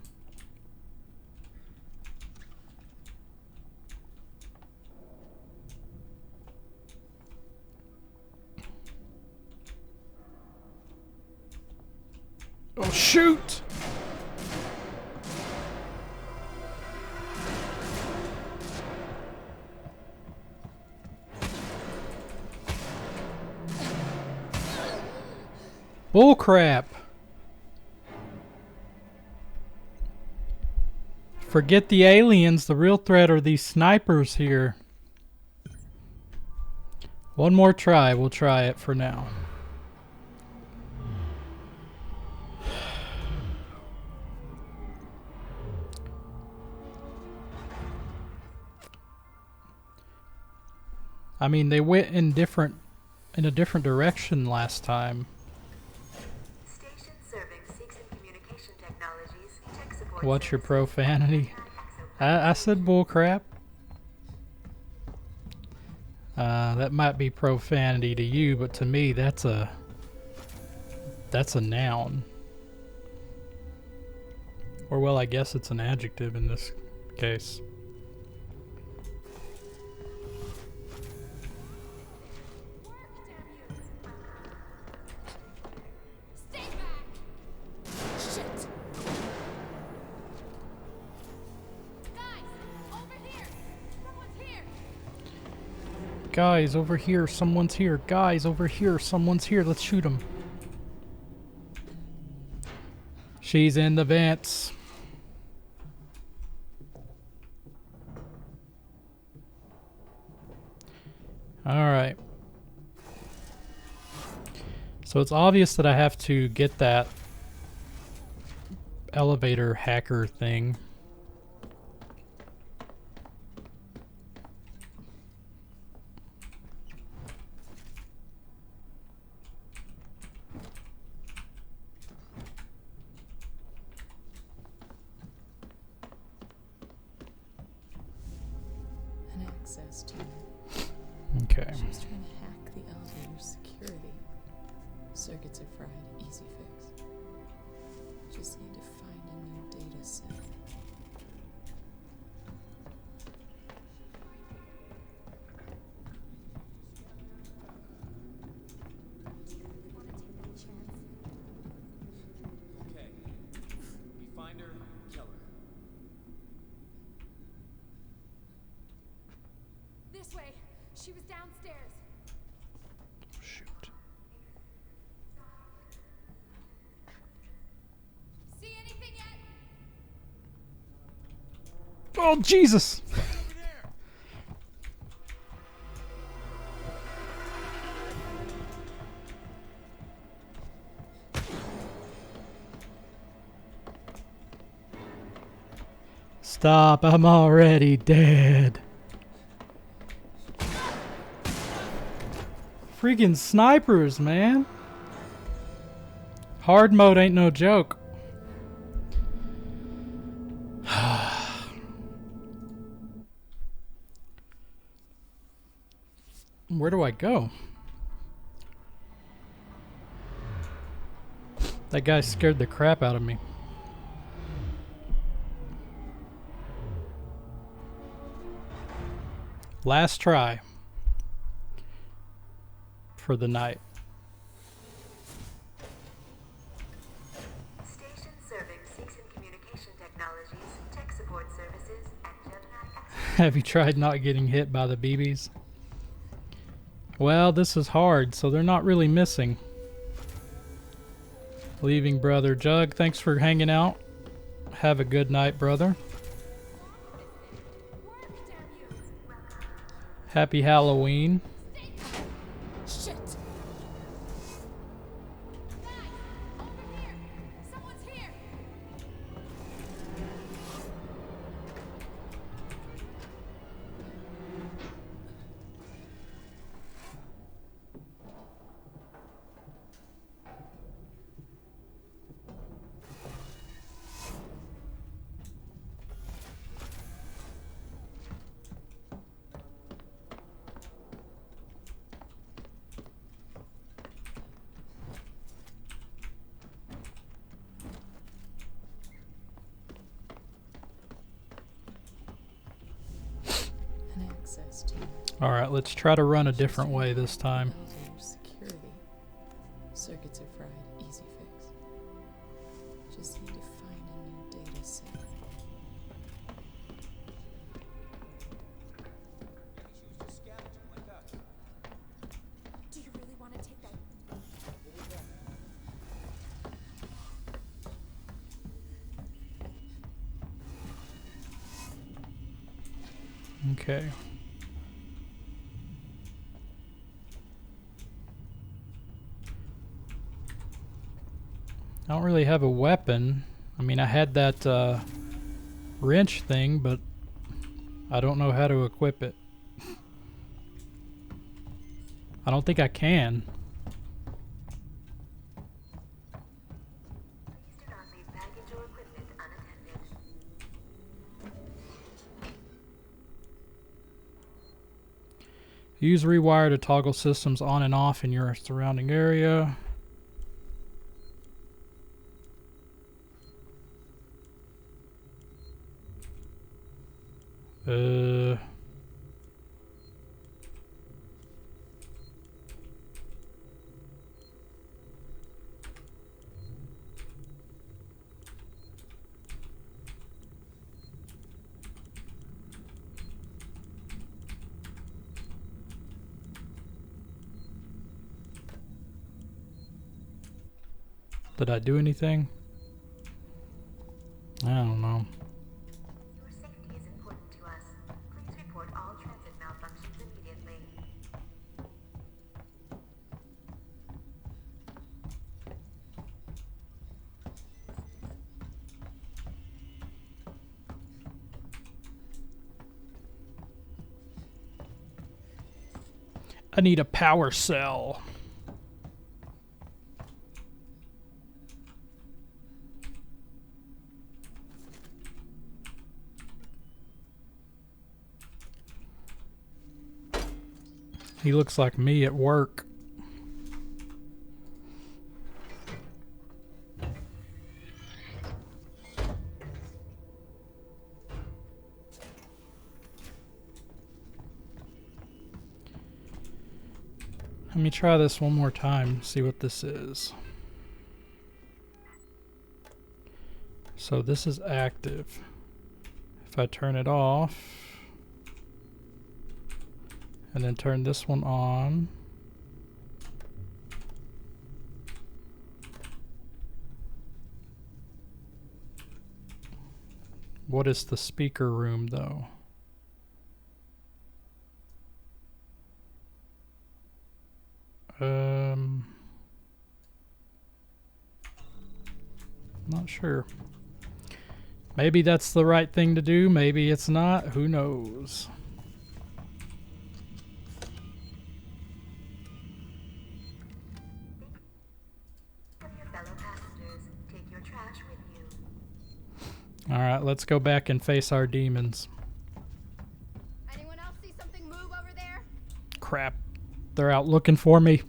Oh, shoot! Bullcrap! Forget the aliens, the real threat are these snipers here. One more try, we'll try it for now. I mean, they went in a different direction last time. Station serving Seegson Communication Technologies, Tech Support What's your Services, profanity? I said bullcrap. That might be profanity to you, but to me, that's a noun. Or, well, I guess it's an adjective in this case. Guys, over here, someone's here. Guys, over here, someone's here. Let's shoot him. She's in the vents. Alright. So it's obvious that I have to get that elevator hacker thing. An access to. Okay. She was trying to hack the elevator's security. Circuits are fried. Easy fix. Just need to find a new data set. Okay. We find her, kill her. This way. She was downstairs. Shoot. See anything yet? Oh, Jesus! Stop, I'm already dead. Freaking snipers, man. Hard mode ain't no joke. Where do I go? That guy scared the crap out of me. Last try for the night. Station serving Seegson Communication Technologies, tech support services, and Gemini. Have you tried not getting hit by the BBs? Well, this is hard, so they're not really missing. Leaving brother Jug, thanks for hanging out. Have a good night, brother. Happy Halloween. Shit. Access to. Alright, let's try to run a different way this time. Elevator security. Circuits are fried. Easy fix. Just need to find a new data set. Do you really want to take that? Okay. I don't really have a weapon. I mean, I had that wrench thing, but I don't know how to equip it. I don't think I can. Please do not leave baggage or equipment unattended. Use rewire to toggle systems on and off in your surrounding area. Did I do anything? I don't know. Your safety is important to us. Please report all transit malfunctions immediately. I need a power cell. He looks like me at work. Let me try this one more time, see what this is. So this is active. If I turn it off, and then turn this one on. What is the speaker room though? Not sure. Maybe that's the right thing to do, maybe it's not, who knows. Alright, let's go back and face our demons. Anyone else see something move over there? Crap. They're out looking for me.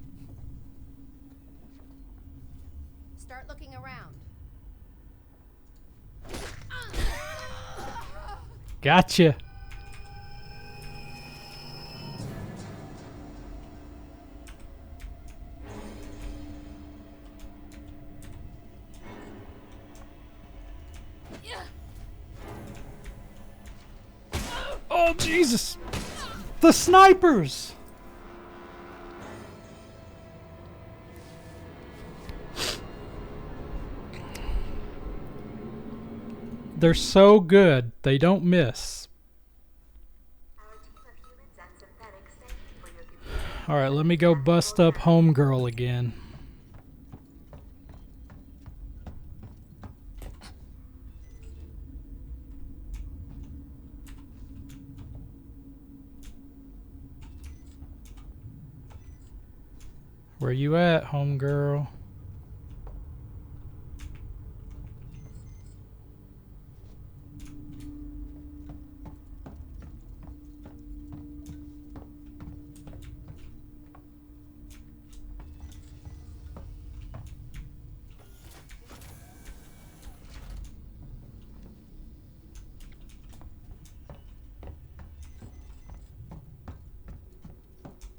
Start looking around. Gotcha. Oh, Jesus! The snipers! They're so good, they don't miss. Alright, let me go bust up Homegirl again. Where you at, homegirl?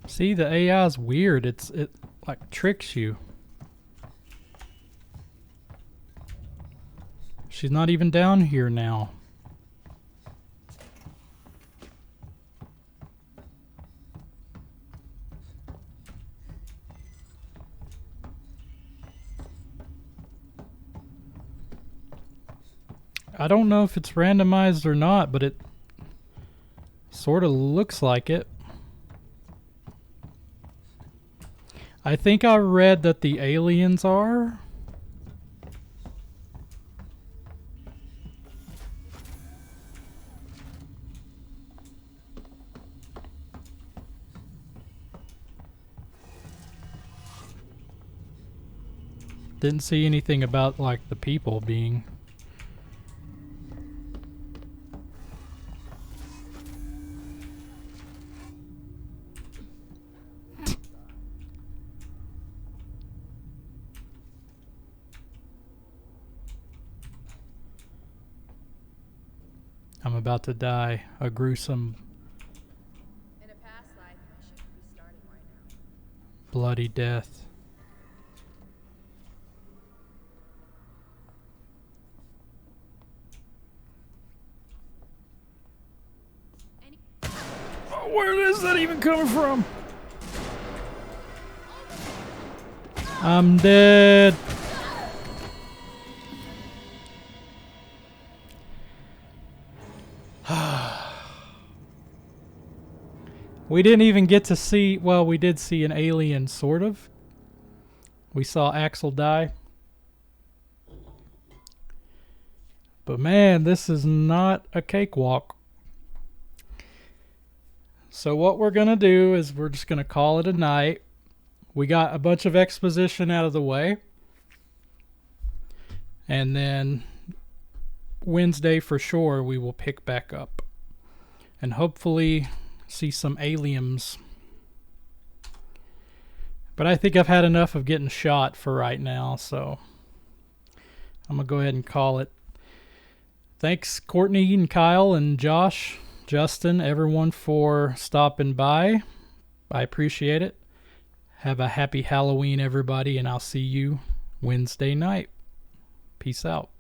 See, the AI is weird. It like tricks you. She's not even down here now. I don't know if it's randomized or not, but it sort of looks like it. I think I read that the aliens are. Didn't see anything about like the people being. I'm about to die a gruesome, In a past life, my ship would be starting right now. bloody death. Oh, where is that even coming from? I'm dead. We didn't even get to see, well, we did see an alien, sort of. We saw Axel die. But man, this is not a cakewalk. So what we're going to do is we're just going to call it a night. We got a bunch of exposition out of the way. And then Wednesday for sure we will pick back up. And hopefully see some aliens. But I think I've had enough of getting shot for right now, so I'm going to go ahead and call it. Thanks Courtney and Kyle and Josh, Justin, everyone for stopping by. I appreciate it. Have a happy Halloween, everybody, and I'll see you Wednesday night. Peace out.